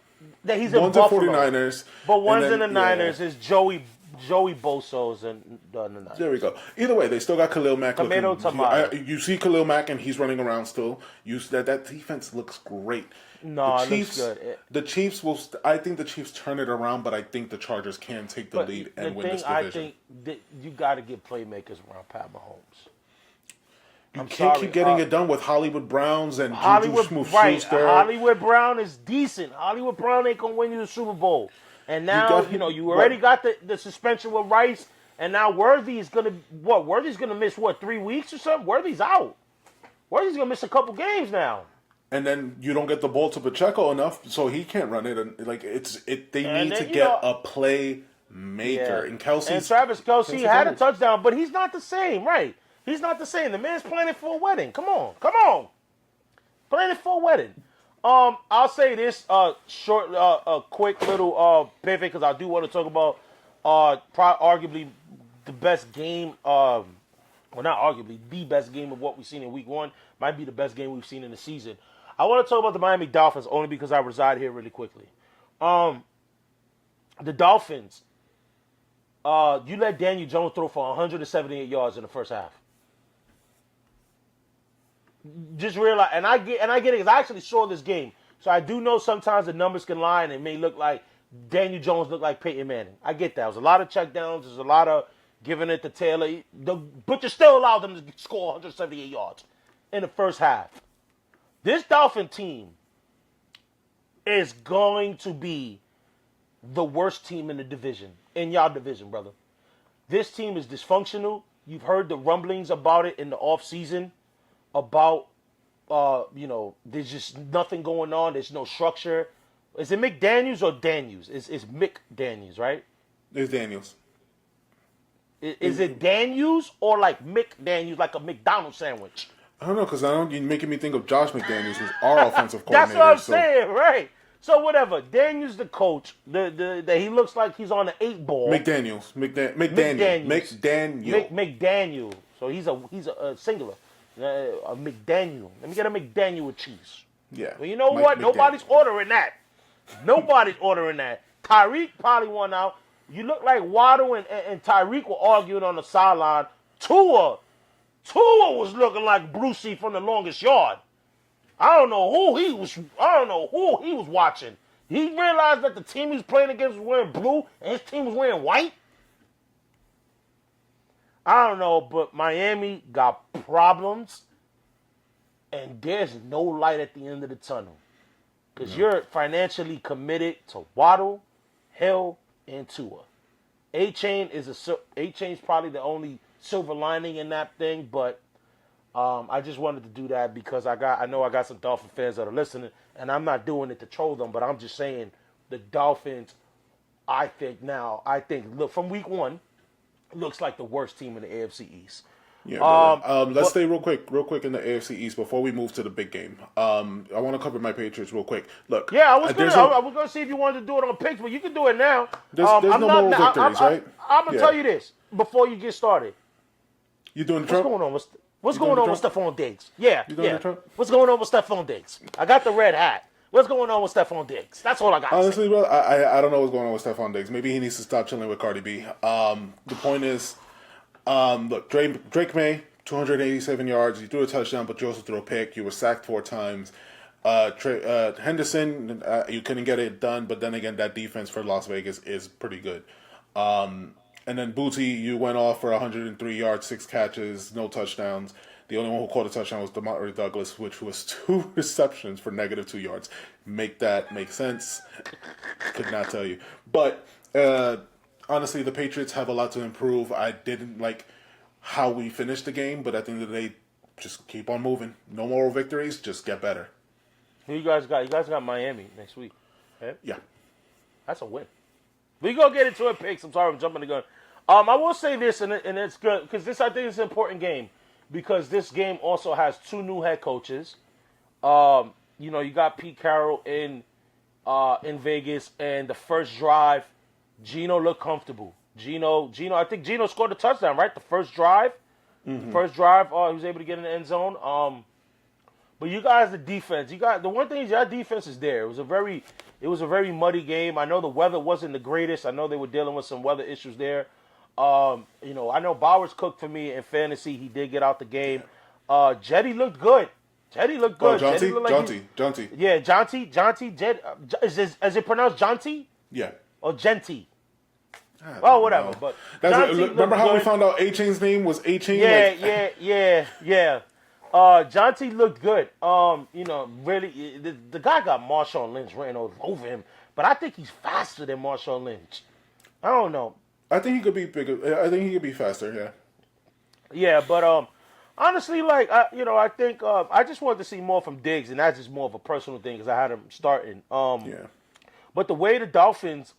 that he's in Buffalo. One's in 49ers. But one's in the Niners is Joey Bosa's in the Niners. There we go. Either way, they still got Khalil Mack. Tomato. You see Khalil Mack and he's running around still. That defense looks great. No, it looks good. The Chiefs will. I think the Chiefs turn it around, but I think the Chargers can take the lead and win this division. I think that you got to get playmakers around Pat Mahomes. You can't keep getting it done with Hollywood Browns and Hollywood, Juju Smith-Schuster. Hollywood Brown is decent. Hollywood Brown ain't gonna win you the Super Bowl. And now you already got the suspension with Rice, and now Worthy's gonna miss 3 weeks or something. Worthy's out. Worthy's gonna miss a couple games now. And then you don't get the ball to Pacheco enough, so he can't run it. And they need to get a playmaker. Yeah. And Travis Kelce had a touchdown, but he's not the same, right? He's not the same. The man's planning for a wedding. Come on. Planning for a wedding. I'll say this quick little pivot because I do want to talk about arguably the best game. Well, not arguably, the best game of what we've seen in Week 1. Might be the best game we've seen in the season. I want to talk about the Miami Dolphins only because I reside here really quickly. The Dolphins. You let Daniel Jones throw for 178 yards in the first half. Just realize, and I get it because I actually saw this game, so I do know sometimes the numbers can lie and it may look like Daniel Jones looked like Peyton Manning. I get that. There's a lot of checkdowns. There's a lot of giving it to Taylor, but you still allowed them to score 178 yards in the first half. This Dolphin team is going to be the worst team in the division, in y'all division, brother. This team is dysfunctional. You've heard the rumblings about it in the offseason. About, there's just nothing going on. There's no structure. Is it McDaniels or Daniels? It's Mick Daniels, right? It's Daniels. Is it Daniels or like Mick Daniels, like a McDonald's sandwich? I don't know, because you're making me think of Josh McDaniels, who's our offensive coordinator. That's what I'm saying, right? So whatever. Daniels the coach. He looks like he's on the 8 ball. McDaniel. So he's a singular. A McDaniel. Let me get a McDaniel with cheese. Yeah. Well, you know what? Nobody's ordering that. Nobody's ordering that. Tyreek probably won out. You look like Waddle and Tyreek were arguing on the sideline. Tua was looking like Brucey from The Longest Yard. I don't know who he was watching. He realized that the team he was playing against was wearing blue and his team was wearing white. I don't know, but Miami got problems, and there's no light at the end of the tunnel. because you're financially committed to Waddle, Hill, and Tua. A-Chain's probably the only silver lining in that thing, but I just wanted to do that because I know I got some Dolphin fans that are listening, and I'm not doing it to troll them, but I'm just saying the Dolphins, I think, look, from week one, looks like the worst team in the AFC East. Yeah, let's stay real quick in the AFC East before we move to the big game. I want to cover my Patriots real quick. Look, yeah, I was gonna see if you wanted to do it on picks, but you can do it now. There's no moral victories, right? I'm gonna tell you this before you get started. You doing the Trump? What's going on with Stephon Diggs? Yeah. The Trump? What's going on with Stephon Diggs? I got the red hat. What's going on with Stephon Diggs? That's all I got. Honestly, bro, I don't know what's going on with Stephon Diggs. Maybe he needs to stop chilling with Cardi B. The point is, look, Drake May, 287 yards. You threw a touchdown, but you also threw a pick. You were sacked 4 times. Henderson, you couldn't get it done, but then again, that defense for Las Vegas is pretty good. And then Booty, you went off for 103 yards, 6 catches, no touchdowns. The only one who caught a touchdown was DeMario Douglas, which was 2 receptions for -2 yards. Make that make sense? Could not tell you. But honestly, the Patriots have a lot to improve. I didn't like how we finished the game, but at the end of the day, just keep on moving. No moral victories, just get better. Who you guys got? You guys got Miami next week. Okay? Yeah. That's a win. We gonna get into it, picks. I'm sorry, I'm jumping the gun. I will say this, and it's good because this I think is an important game because this game also has 2 new head coaches. You got Pete Carroll in Vegas, and the first drive, Gino looked comfortable. I think Gino scored a touchdown, right? The first drive, he was able to get in the end zone. But you guys, the defense, the one thing is your defense is there. It was a very muddy game. I know the weather wasn't the greatest. I know they were dealing with some weather issues there. I know Bowers cooked for me in fantasy. He did get out the game. Jetty looked good. Oh, Jonty. Yeah, Jonty. Is it pronounced Jonty? Yeah. Or Genty? Oh, whatever. Know. But remember how we found out A-Chain's name was A-Chain? Yeah. Jonty looked good. Really, the guy got Marshawn Lynch written all over him, but I think he's faster than Marshawn Lynch. I don't know. I think he could be bigger. I think he could be faster. Yeah. Yeah, but honestly, I think I just wanted to see more from Diggs, and that's just more of a personal thing because I had him starting. Yeah. But the way the Dolphins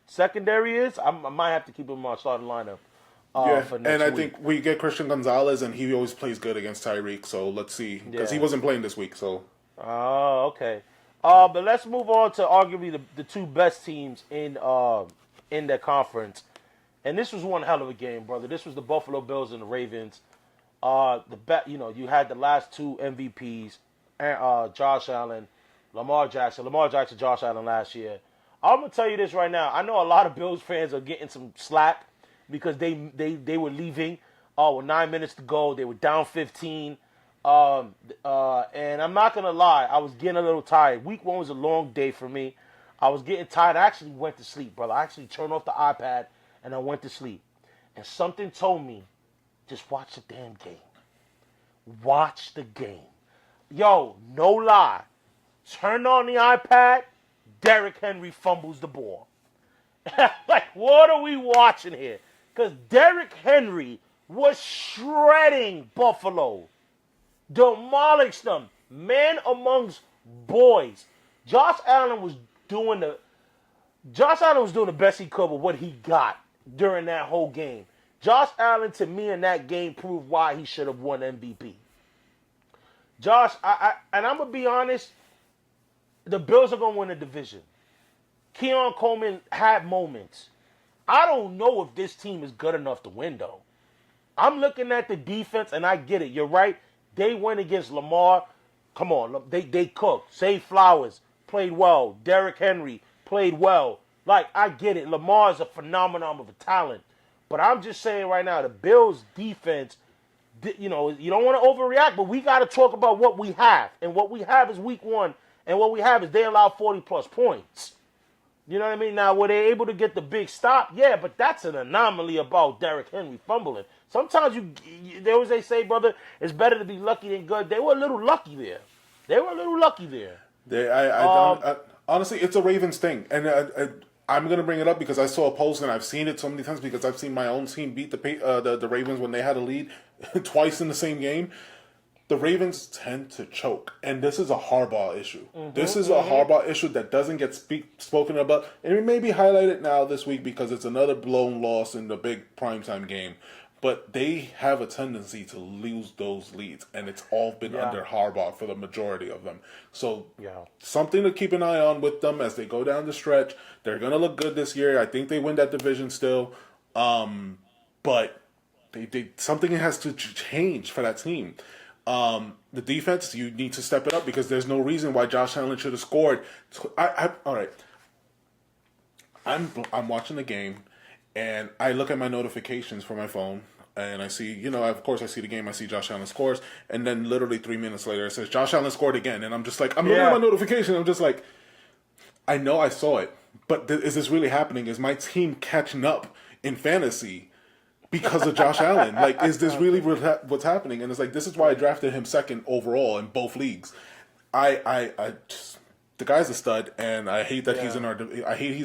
secondary is, I might have to keep him in my starting lineup. For next and I week. think we get Christian Gonzalez, and he always plays good against Tyreek. So let's see, because he wasn't playing this week. So. Oh, okay. But let's move on to arguably the 2 best teams in the conference. And this was one hell of a game, brother. This was the Buffalo Bills and the Ravens. You had the last 2 MVPs, Josh Allen, Lamar Jackson. Lamar Jackson, Josh Allen last year. I'm gonna tell you this right now. I know a lot of Bills fans are getting some slack because they were leaving. With 9 minutes to go, they were down 15. And I'm not gonna lie, I was getting a little tired. Week 1 was a long day for me. I was getting tired. I actually went to sleep, brother. I actually turned off the iPad and I went to sleep. And something told me, just watch the damn game. Watch the game. Yo, no lie. Turn on the iPad, Derrick Henry fumbles the ball. Like, what are we watching here? Because Derrick Henry was shredding Buffalo. Demolished them. Man amongst boys. Josh Allen was doing the best he could with what he got during that whole game. Josh Allen, to me, in that game, proved why he should have won MVP. Josh, and I'm going to be honest, the Bills are going to win the division. Keon Coleman had moments. I don't know if this team is good enough to win, though. I'm looking at the defense, and I get it. You're right. They went against Lamar. Come on. They cooked. Zay Flowers played well. Derrick Henry played well. Like, I get it. Lamar is a phenomenon of a talent. But I'm just saying right now, the Bills' defense, you don't want to overreact, but we got to talk about what we have. And what we have is week 1, and what we have is they allow 40-plus points. You know what I mean? Now, were they able to get the big stop? Yeah, but that's an anomaly about Derrick Henry fumbling. Sometimes they say, brother, it's better to be lucky than good. They were a little lucky there. Honestly, it's a Ravens thing, and I'm gonna bring it up because I saw a post and I've seen it so many times because I've seen my own team beat the Ravens when they had a lead twice in the same game. The Ravens tend to choke, and this is a Harbaugh issue. This is a Harbaugh issue that doesn't get spoken about, and it may be highlighted now this week because it's another blown loss in the big primetime game. But they have a tendency to lose those leads, and it's all been under Harbaugh for the majority of them. So something to keep an eye on with them as they go down the stretch. They're going to look good this year. I think they win that division still. But something has to change for that team. The defense, you need to step it up because there's no reason why Josh Allen should have scored. All right. I'm watching the game, and I look at my notifications for my phone. And I see, of course I see the game, I see Josh Allen scores, and then literally 3 minutes later it says, Josh Allen scored again. And I'm just like, I'm looking at my notification, I'm just like, I know I saw it, but is this really happening? Is my team catching up in fantasy because of Josh Allen? Like, is this really what's happening? And it's like, this is why I drafted him second overall in both leagues. The guy's a stud, and I hate that he's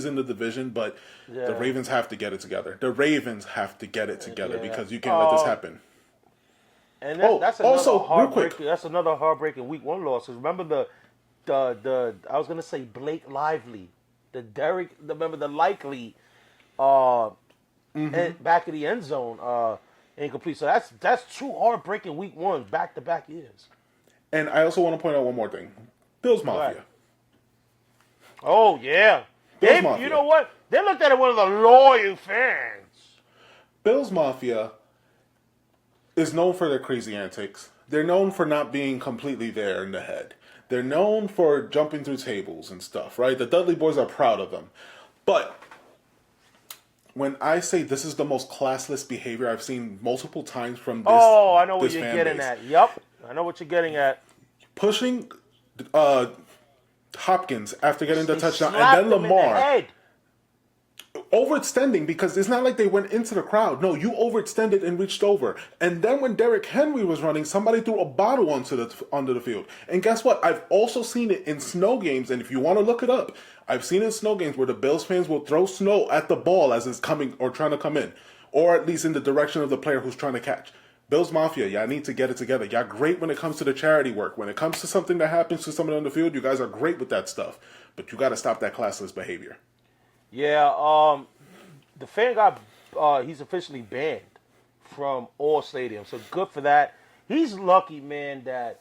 in the division, but the Ravens have to get it together. The Ravens have to get it together because you can't let this happen. And that's another heartbreaking week one loss. Remember the I was gonna say Blake Lively, remember the likely back of the end zone incomplete. So that's two heartbreaking week ones back to back years. And I also want to point out one more thing: Bills Mafia. Oh, yeah. You know what? They looked at it one of the loyal fans. Bills Mafia is known for their crazy antics. They're known for not being completely there in the head. They're known for jumping through tables and stuff, right? The Dudley boys are proud of them. But when I say this is the most classless behavior I've seen multiple times from this I know what you're getting at. Yep. I know what you're getting at. Pushing Hopkins after getting the touchdown, and then Lamar overextending because it's not like they went into the crowd. No, you overextended and reached over. And then when Derrick Henry was running, somebody threw a bottle onto the field. And guess what? I've also seen it in snow games, and if you want to look it up, I've seen it in snow games where the Bills fans will throw snow at the ball as it's coming or trying to come in, or at least in the direction of the player who's trying to catch. Bills Mafia, y'all need to get it together. Y'all great when it comes to the charity work. When it comes to something that happens to someone on the field, you guys are great with that stuff. But you got to stop that classless behavior. Yeah, the fan he's officially banned from all stadiums. So good for that. He's lucky, man, that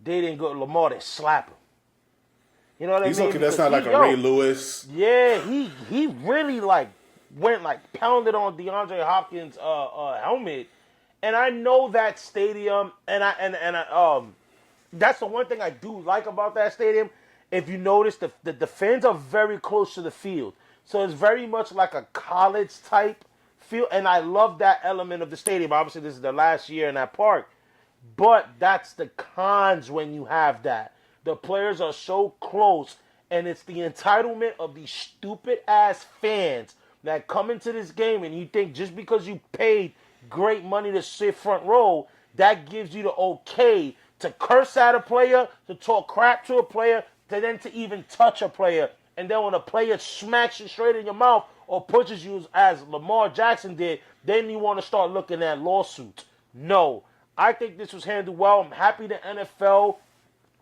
they didn't go to Lamar to slap him. You know what I mean? He's lucky that's not like a Ray Lewis. Yeah, he really went pounded on DeAndre Hopkins' helmet. And I know that stadium, and that's the one thing I do like about that stadium. If you notice, the fans are very close to the field, so it's very much like a college type feel. And I love that element of the stadium. Obviously, this is the last year in that park, but that's the cons when you have that. The players are so close, and it's the entitlement of these stupid ass fans that come into this game, and you think just because you paid great money to sit front row, that gives you the okay to curse at a player, to talk crap to a player, to even touch a player. And then when a player smacks you straight in your mouth or pushes you as Lamar Jackson did, then you want to start looking at lawsuits. No, I think this was handled well. I'm happy the NFL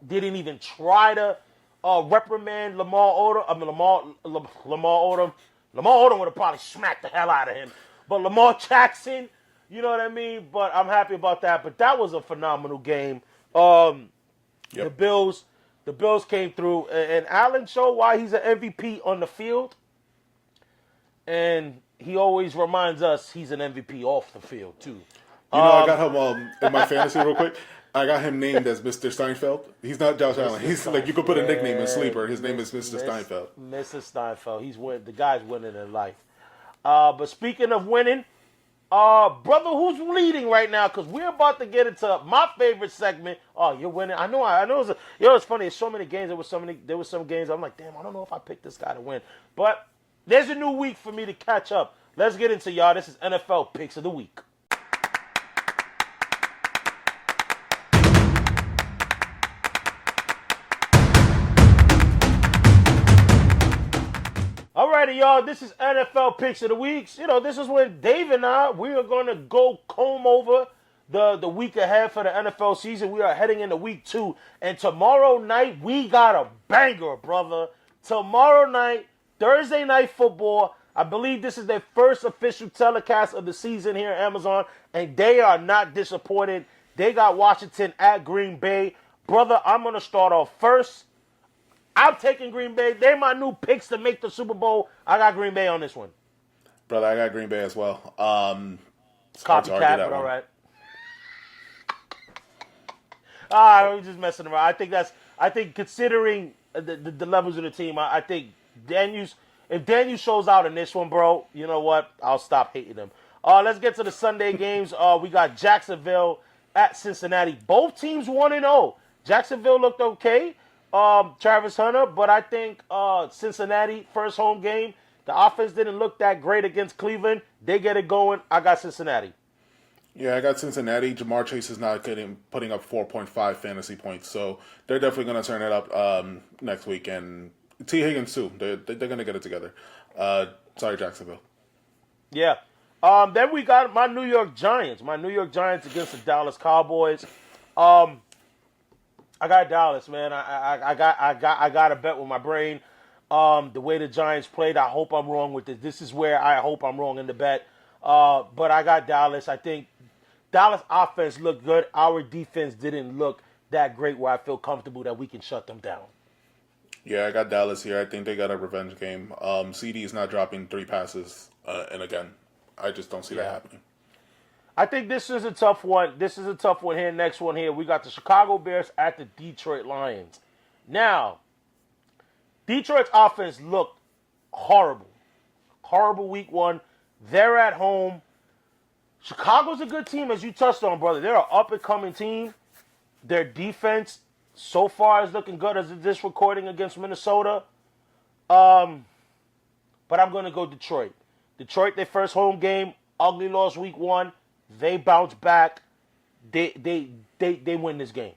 didn't even try to reprimand Lamar Odom. Lamar Odom would have probably smacked the hell out of him. But Lamar Jackson, you know what I mean? But I'm happy about that. But that was a phenomenal game. The Bills came through, and Allen showed why he's an MVP on the field. And he always reminds us he's an MVP off the field too. I got him in my fantasy real quick. I got him named as Mr. Steinfeld. He's not Josh Allen. He's like, you could put a nickname in Sleeper. His name is Mr. Steinfeld. Mr. Steinfeld. The guy's winning in life. But speaking of winning, brother, who's leading right now? Because we're about to get into my favorite segment. Oh, you're winning. I know. It's funny. There's so many games. There was some games. I'm like, damn, I don't know if I picked this guy to win. But there's a new week for me to catch up. Let's get into y'all. This is NFL Picks of the Week. righty, y'all. This is NFL Picks of the Weeks. You know, this is when Dave and I, we are going to go comb over the week ahead for the NFL season. We are heading into week 2. And tomorrow night, we got a banger, brother. Tomorrow night, Thursday Night Football. I believe this is their first official telecast of the season here at Amazon. And they are not disappointed. They got Washington at Green Bay. Brother, I'm going to start off first. I'm taking Green Bay. They're my new picks to make the Super Bowl. I got Green Bay on this one. Brother, I got Green Bay as well. Copycat, but all right. We're just messing around. I think considering the levels of the team, I think if Daniel shows out in this one, bro, you know what? I'll stop hating him. Let's get to the Sunday games. We got Jacksonville at Cincinnati. Both teams 1-0. Jacksonville looked okay. Travis Hunter, but I think Cincinnati, first home game, the offense didn't look that great against Cleveland. They get it going. I got Cincinnati. Yeah, I got Cincinnati. Jamar Chase is not putting up 4.5 fantasy points, so they're definitely going to turn it up next week. And T. Higgins, too. They're going to get it together. Sorry, Jacksonville. Yeah. Then we got my New York Giants. My New York Giants against the Dallas Cowboys. I got Dallas, man. I got a bet with my brain. The way the Giants played, I hope I'm wrong with this. This is where I hope I'm wrong in the bet. But I got Dallas. I think Dallas offense looked good. Our defense didn't look that great where I feel comfortable that we can shut them down. Yeah, I got Dallas here. I think they got a revenge game. CD is not dropping 3 passes. And again, I just don't see that happening. I think this is a tough one. This is a tough one here. Next one here. We got the Chicago Bears at the Detroit Lions. Now, Detroit's offense looked horrible. Horrible week 1. They're at home. Chicago's a good team, as you touched on, brother. They're an up-and-coming team. Their defense so far is looking good as of this recording against Minnesota. But I'm going to go Detroit. Detroit, their first home game, ugly loss week 1. They bounce back. They win this game.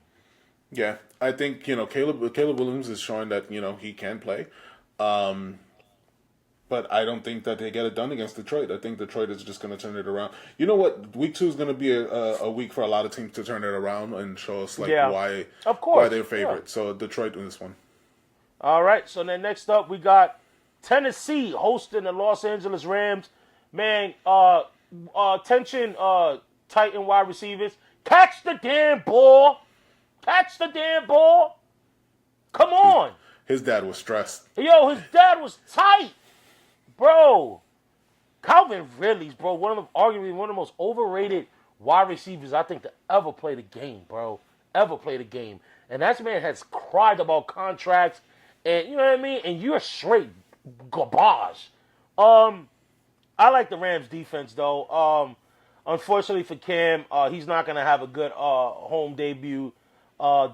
Yeah, I think Caleb Williams is showing that he can play, but I don't think that they get it done against Detroit. I think Detroit is just going to turn it around. You know what? Week 2 is going to be a week for a lot of teams to turn it around and show us why they're favorites. So Detroit in this one. All right. So then next up we got Tennessee hosting the Los Angeles Rams. Man, attention, Titan wide receivers. Catch the damn ball. Catch the damn ball. Come on. His dad was stressed. Yo, his dad was tight. Bro. Calvin Ridley's, bro, arguably one of the most overrated wide receivers I think to ever play the game, bro. Ever play the game. And that man has cried about contracts. And you know what I mean? And you're straight garbage. I like the Rams defense, though. Unfortunately for Cam, he's not going to have a good home debut.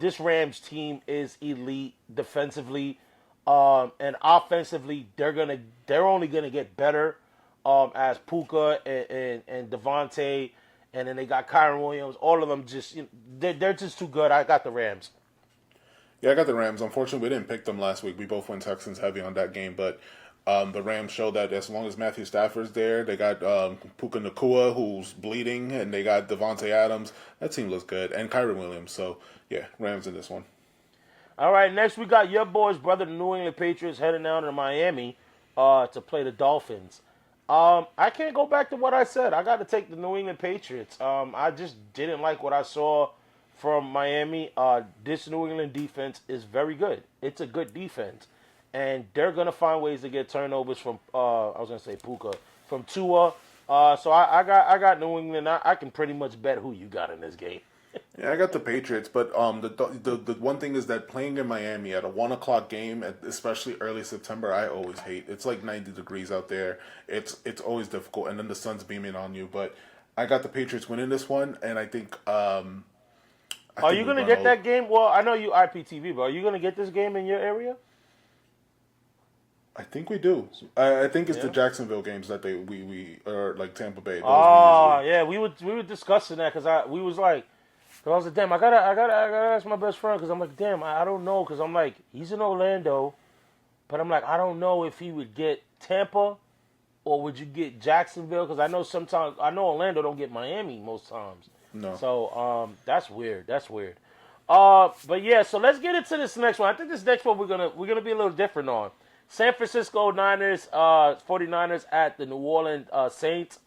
This Rams team is elite defensively, and offensively, they're only going to get better as Puka and Devontae, and then they got Kyron Williams. All of them they're just too good. I got the Rams. Yeah, I got the Rams. Unfortunately, we didn't pick them last week. We both went Texans heavy on that game, but the Rams showed that as long as Matthew Stafford's there, they got Puka Nacua, who's bleeding, and they got Devontae Adams. That team looks good, and Kyron Williams. So, yeah, Rams in this one. All right, next we got your boys, brother, the New England Patriots, heading down to Miami to play the Dolphins. I can't go back to what I said. I got to take the New England Patriots. I just didn't like what I saw from Miami. This New England defense is very good. It's a good defense. And they're going to find ways to get turnovers from, Puka, from Tua. So I got New England. I can pretty much bet who you got in this game. Yeah, I got the Patriots, but the one thing is that playing in Miami at a 1:00 game, especially early September, I always hate. It's like 90 degrees out there. It's always difficult, and then the sun's beaming on you. But I got the Patriots winning this one, and I think. Are you going to get that game? Well, I know you IPTV, but are you going to get this game in your area? I think we do. I think it's the Jacksonville games that we are like Tampa Bay. We were discussing that because I was like, damn, I gotta ask my best friend because I'm like, damn, I don't know because I'm like, he's in Orlando, but I'm like, I don't know if he would get Tampa, or would you get Jacksonville? Because I know Orlando don't get Miami most times. No. So that's weird. But yeah, so let's get into this next one. I think this next one we're gonna be a little different on. San Francisco 49ers at the New Orleans Saints.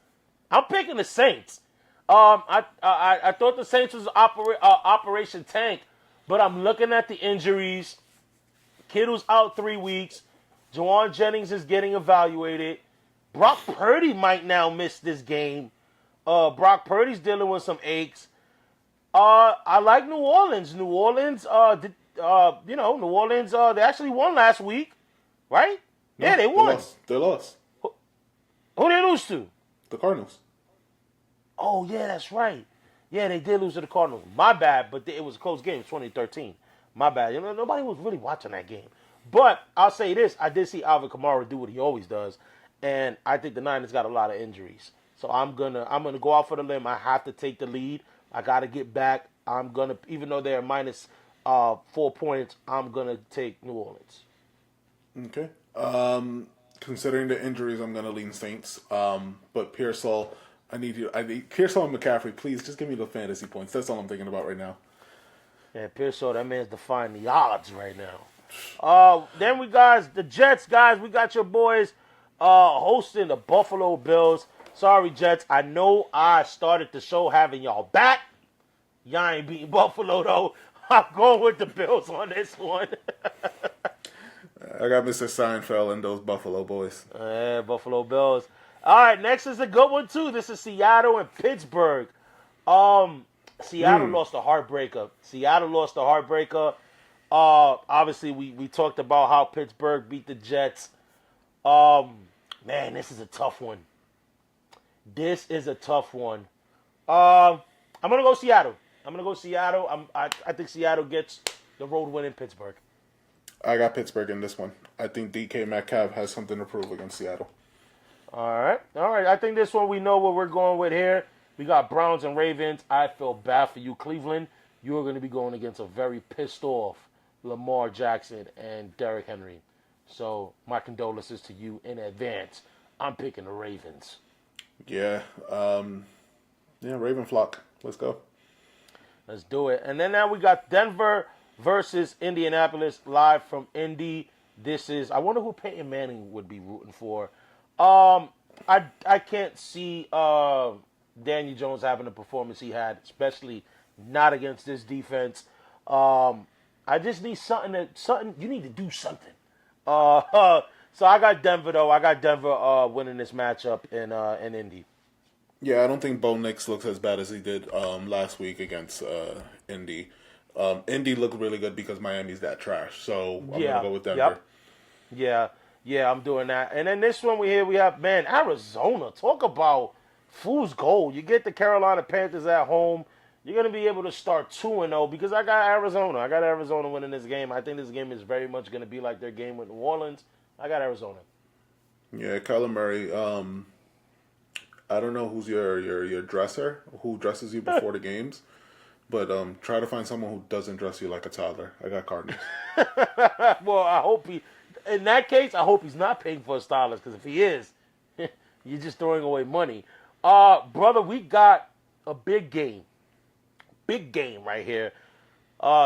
I'm picking the Saints. I thought the Saints was Operation Tank, but I'm looking at the injuries. Kittle's out 3 weeks. Juwan Jennings is getting evaluated. Brock Purdy might now miss this game. Brock Purdy's dealing with some aches. I like New Orleans. New Orleans, New Orleans, they actually won last week, right? No, yeah, they won. They lost. Who they lose to? The Cardinals. Oh, yeah, that's right. Yeah, they did lose to the Cardinals. My bad, but it was a close game, 2013. My bad. Nobody was really watching that game. But I'll say this. I did see Alvin Kamara do what he always does, and I think the Niners got a lot of injuries. So I'm gonna go out for the limb. I have to take the lead. I got to get back. Even though they're minus 4 points, I'm going to take New Orleans. Okay. Considering the injuries, I'm going to lean Saints. But Pearsall, I need Pearsall and McCaffrey, please just give me the fantasy points. That's all I'm thinking about right now. Yeah, Pearsall, that man's defying the odds right now. Then we got the Jets, guys. We got your boys hosting the Buffalo Bills. Sorry, Jets. I know I started the show having y'all back. Y'all ain't beating Buffalo, though. I'm going with the Bills on this one. I got Mr. Seinfeld and those Buffalo boys. Yeah, Buffalo Bills. All right, next is a good one, too. This is Seattle and Pittsburgh. Seattle lost a heartbreaker. Obviously, we talked about how Pittsburgh beat the Jets. Man, this is a tough one. I'm going to go Seattle. I think Seattle gets the road win in Pittsburgh. I got Pittsburgh in this one. I think DK Metcalf has something to prove against Seattle. All right. I think this one we know what we're going with here. We got Browns and Ravens. I feel bad for you, Cleveland. You are going to be going against a very pissed off Lamar Jackson and Derrick Henry. So my condolences to you in advance. I'm picking the Ravens. Yeah. Raven flock. Let's go. Let's do it. And then now we got Denver versus Indianapolis live from Indy. I wonder who Peyton Manning would be rooting for. I can't see Daniel Jones having the performance he had, especially not against this defense. I just need something. You need to do something. So I got Denver though. I got Denver winning this matchup in Indy. Yeah, I don't think Bo Nix looks as bad as he did last week against Indy. Indy looked really good because Miami's that trash. So I'm gonna go with Denver. Yep. Yeah, I'm doing that. And then this one we have Arizona. Talk about fool's gold. You get the Carolina Panthers at home. You're going to be able to start 2-0 because I got Arizona. I got Arizona winning this game. I think this game is very much going to be like their game with New Orleans. I got Arizona. Yeah, Kyler Murray. I don't know who's your dresser, who dresses you before the games, but try to find someone who doesn't dress you like a toddler. I got Cardinals. Well, I hope in that case, I hope he's not paying for a stylist because if he is, you're just throwing away money. Brother, we got a big game. Big game right here.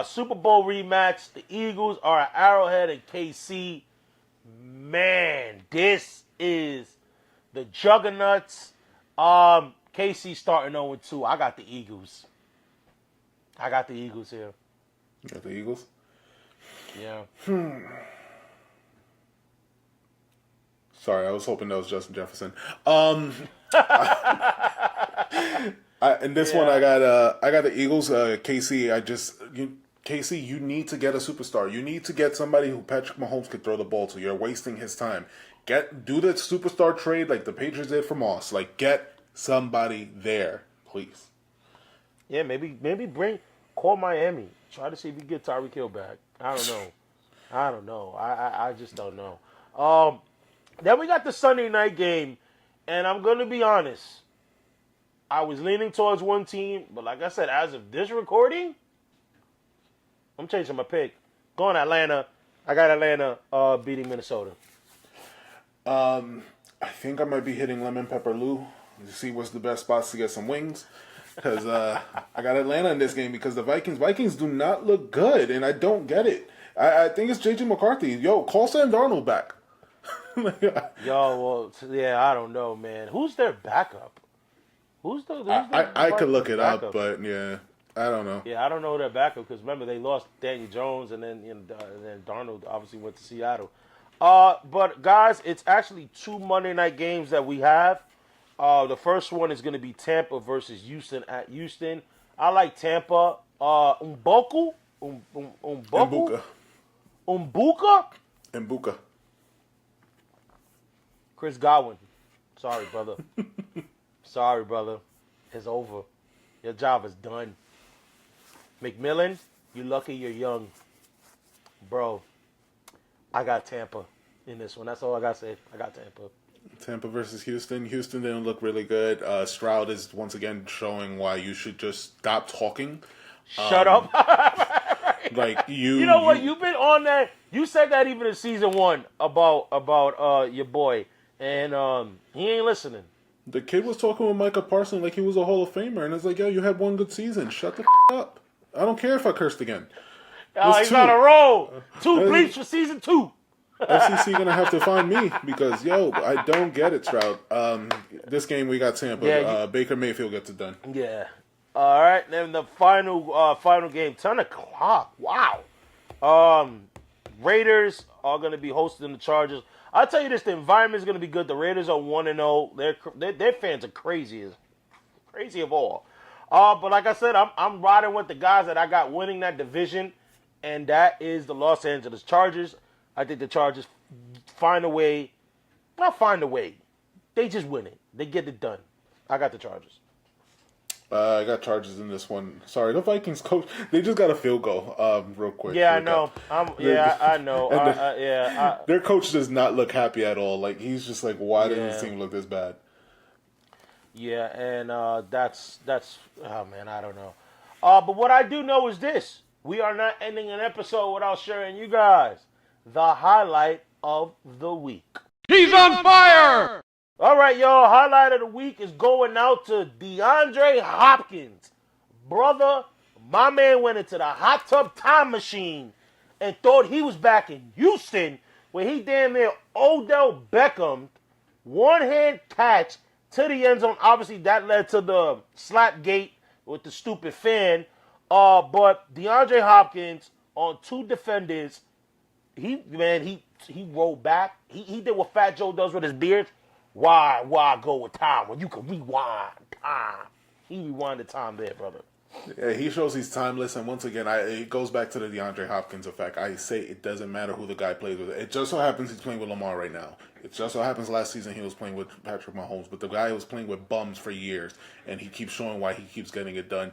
Super Bowl rematch. The Eagles are at Arrowhead and KC. Man, this is the juggernauts. KC starting 0-2. I got the Eagles. I got the Eagles here. You got the Eagles? Yeah. Sorry, I was hoping that was Justin Jefferson. In this one, I got the Eagles. KC, you need to get a superstar. You need to get somebody who Patrick Mahomes could throw the ball to. You're wasting his time. Do the superstar trade like the Patriots did for Moss. Like, get somebody there, please. Yeah, maybe call Miami. Try to see if we can get Tyreek Hill back. I don't know. I just don't know. Then we got the Sunday night game, and I'm going to be honest. I was leaning towards one team, but like I said, as of this recording, I'm changing my pick. Going Atlanta. I got Atlanta beating Minnesota. I think I might be hitting Lemon Pepper Lou to see what's the best spots to get some wings. Because I got Atlanta in this game because the Vikings do not look good, and I don't get it. I think it's J.J. McCarthy. Yo, call Sam Darnold back. I don't know, man. Who's their backup? I could look it up, but yeah, I don't know. Yeah, I don't know their backup because remember they lost Daniel Jones and then then Darnold obviously went to Seattle. But guys, it's actually 2 Monday night games that we have. The first one is going to be Tampa versus Houston at Houston. I like Tampa. Umbuka. Chris Godwin. Sorry, brother. Sorry, brother. It's over. Your job is done. McMillan, you lucky you're young. Bro, I got Tampa in this one. That's all I got to say. I got Tampa. Tampa versus Houston. Houston didn't look really good. Stroud is once again showing why you should just stop talking. Shut up. Like you know what? You've been on that. You said that even in season 1 about your boy, and he ain't listening. The kid was talking with Micah Parsons like he was a Hall of Famer, and it's like, yo, you had one good season. Shut the up. I don't care if I cursed again. He's on a roll. 2 bleeps for season 2. FCC gonna have to find me because I don't get it, Stroud. This game we got Tampa. Yeah, Baker Mayfield gets it done. Yeah. All right. Then the final game, 10 o'clock. Wow. Raiders are gonna be hosting the Chargers. I'll tell you this: the environment is gonna be good. The Raiders are 1-0. Their fans are crazy of all. But like I said, I'm riding with the guys that I got winning that division, and that is the Los Angeles Chargers. I think the Chargers find a way. Not find a way. They just win it. They get it done. I got the Chargers. I got Chargers in this one. Sorry, the Vikings coach. They just got a field goal real quick. Yeah, I know. I know. Their coach does not look happy at all. Like, he's just like, why does this team look this bad? Yeah, and that's oh man, I don't know. But what I do know is this: we are not ending an episode without sharing you guys the highlight of the week. He's on fire! All right, y'all. Highlight of the week is going out to DeAndre Hopkins. Brother, my man went into the hot tub time machine and thought he was back in Houston where he damn near Odell Beckham one-hand catch to the end zone. Obviously, that led to the slap gate with the stupid fan. But DeAndre Hopkins on 2 defenders, he rolled back. He did what Fat Joe does with his beard. Why go with time when you can rewind time? He rewinded time there, brother. Yeah, he shows he's timeless, and once again, it goes back to the DeAndre Hopkins effect. I say it doesn't matter who the guy plays with. It just so happens he's playing with Lamar right now. It just so happens last season he was playing with Patrick Mahomes, but the guy was playing with bums for years, and he keeps showing why he keeps getting it done.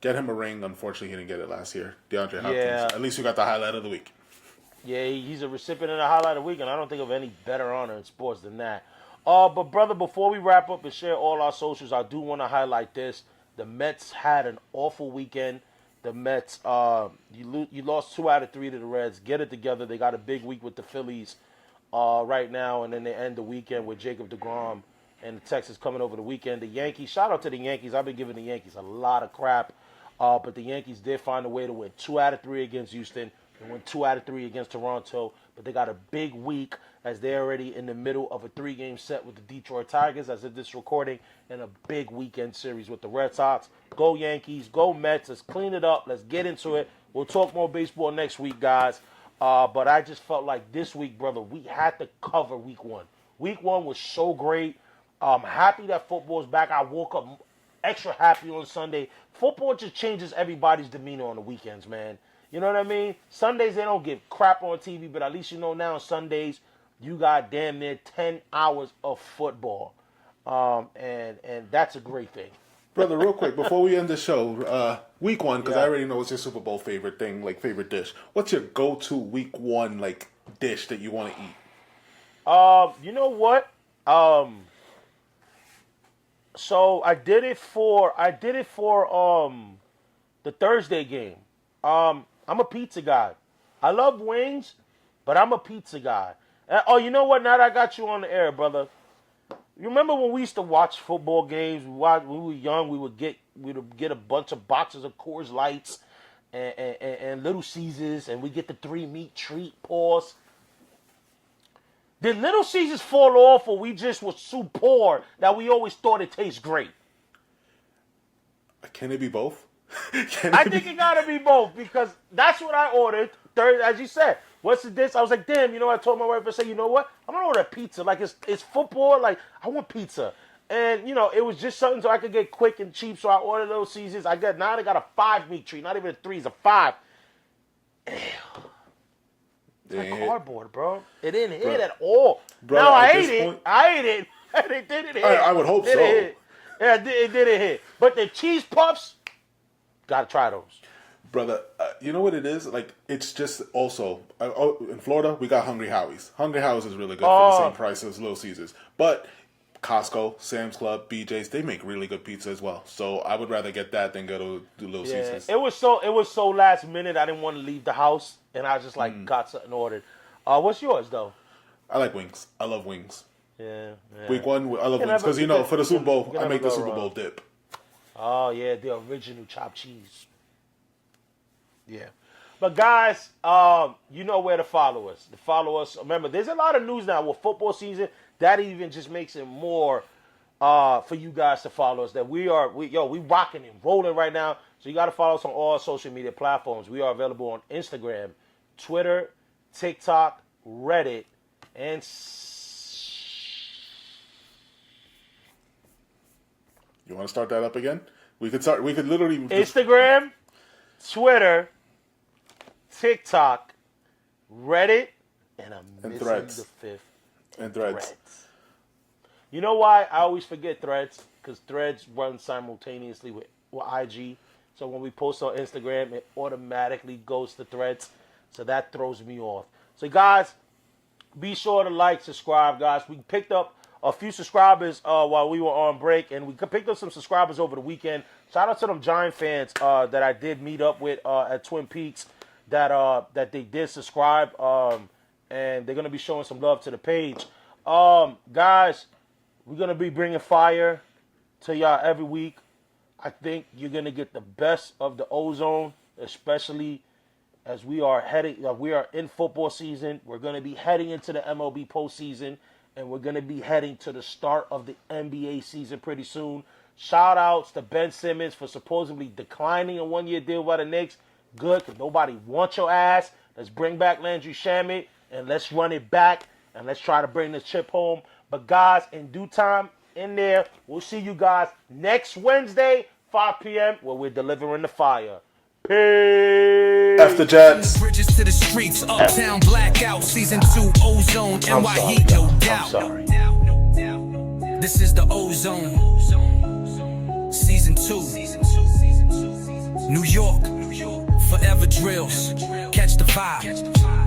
Get him a ring. Unfortunately, he didn't get it last year. DeAndre Hopkins. Yeah. At least you got the highlight of the week. Yeah, he's a recipient of the highlight of the week, and I don't think of any better honor in sports than that. But brother, before we wrap up and share all our socials, I do want to highlight this. The Mets had an awful weekend. The Mets, you lost 2 out of 3 to the Reds. Get it together. They got a big week with the Phillies right now, and then they end the weekend with Jacob deGrom and Texas coming over the weekend. The Yankees, shout out to the Yankees. I've been giving the Yankees a lot of crap, but the Yankees did find a way to win 2 out of 3 against Houston. They won 2 out of 3 against Toronto, but they got a big week as they're already in the middle of a 3-game set with the Detroit Tigers as of this recording, and a big weekend series with the Red Sox. Go Yankees, go Mets. Let's clean it up. Let's get into it. We'll talk more baseball next week, guys. But I just felt like this week, brother, we had to cover week 1. Week 1 was so great. I'm happy that football's back. I woke up extra happy on Sunday. Football just changes everybody's demeanor on the weekends, man. You know what I mean? Sundays, they don't give crap on TV, but at least you know now Sundays, you got damn near 10 hours of football. And that's a great thing. Brother, real quick, before we end the show, week 1, because I already know it's your Super Bowl favorite thing, like favorite dish. What's your go-to week 1, like, dish that you want to eat? You know what? So I did it for the Thursday game. I'm a pizza guy. I love wings, but I'm a pizza guy. Oh, you know what? Now that I got you on the air, brother. You remember when we used to watch football games? When we were young, we would get a bunch of boxes of Coors Lights and Little Caesars, and we get the 3-meat treat. Pause. Did Little Caesars fall off, or we just were so poor that we always thought it tastes great? Can it be both? I think it gotta be both, because that's what I ordered. Third, as you said, what's this? I was like, damn, you know, I told my wife, I said, you know what? I'm gonna order a pizza. Like, it's football. Like, I want pizza. And, you know, it was just something so I could get quick and cheap. So I ordered Little Caesars. Now they got a 5-meat treat. Not even a 3, it's a 5. Ew. It's like cardboard, bro. It didn't hit at all. Bro, now I ate it. It didn't hit. I would hope so. Hit. Yeah, it didn't hit. But the cheese puffs, gotta try those. Brother, you know what it is? Like, it's just also, in Florida, we got Hungry Howie's. Hungry Howie's is really good for the same price as Little Caesars. But Costco, Sam's Club, BJ's, they make really good pizza as well. So I would rather get that than go to Little Caesars. It was so last minute. I didn't want to leave the house, and I just got something ordered. What's yours though? I like wings. I love wings. Yeah. Week 1, I love wings because for the Super Bowl, I make the Super Bowl dip. Oh yeah, the original chopped cheese. Yeah. But guys, you know where to follow us. Remember, there's a lot of news now with football season. That even just makes it more for you guys to follow us. That we rocking and rolling right now. So you got to follow us on all social media platforms. We are available on Instagram, Twitter, TikTok, Reddit, and you want to start that up again? We could literally Instagram, Twitter, TikTok, Reddit, and Threads. The fifth. And Threads. You know why I always forget Threads? Because Threads run simultaneously with IG. So when we post on Instagram, it automatically goes to Threads. So that throws me off. So guys, be sure to like, subscribe, guys. We picked up a few subscribers while we were on break, and we picked up some subscribers over the weekend. Shout out to them Giant fans that I did meet up with at Twin Peaks that they did subscribe, and they're going to be showing some love to the page. Guys, we're going to be bringing fire to y'all every week. I think you're going to get the best of the Ozone, especially as we are in football season. We're going to be heading into the MLB postseason, and we're going to be heading to the start of the NBA season pretty soon. Shout outs to Ben Simmons for supposedly declining a 1-year deal by the Knicks. Good, because nobody wants your ass. Let's bring back Landry Shamet, and let's run it back, and let's try to bring this chip home. But guys, in due time, in there, we'll see you guys next Wednesday, 5 p.m., where we're delivering the fire. Peace. F the Jets. Bridges to the streets, uptown blackout, season 2, Ozone, NY Heat, no doubt. I'm sorry. This is the Ozone, season 2, New York, forever drills, catch the vibe.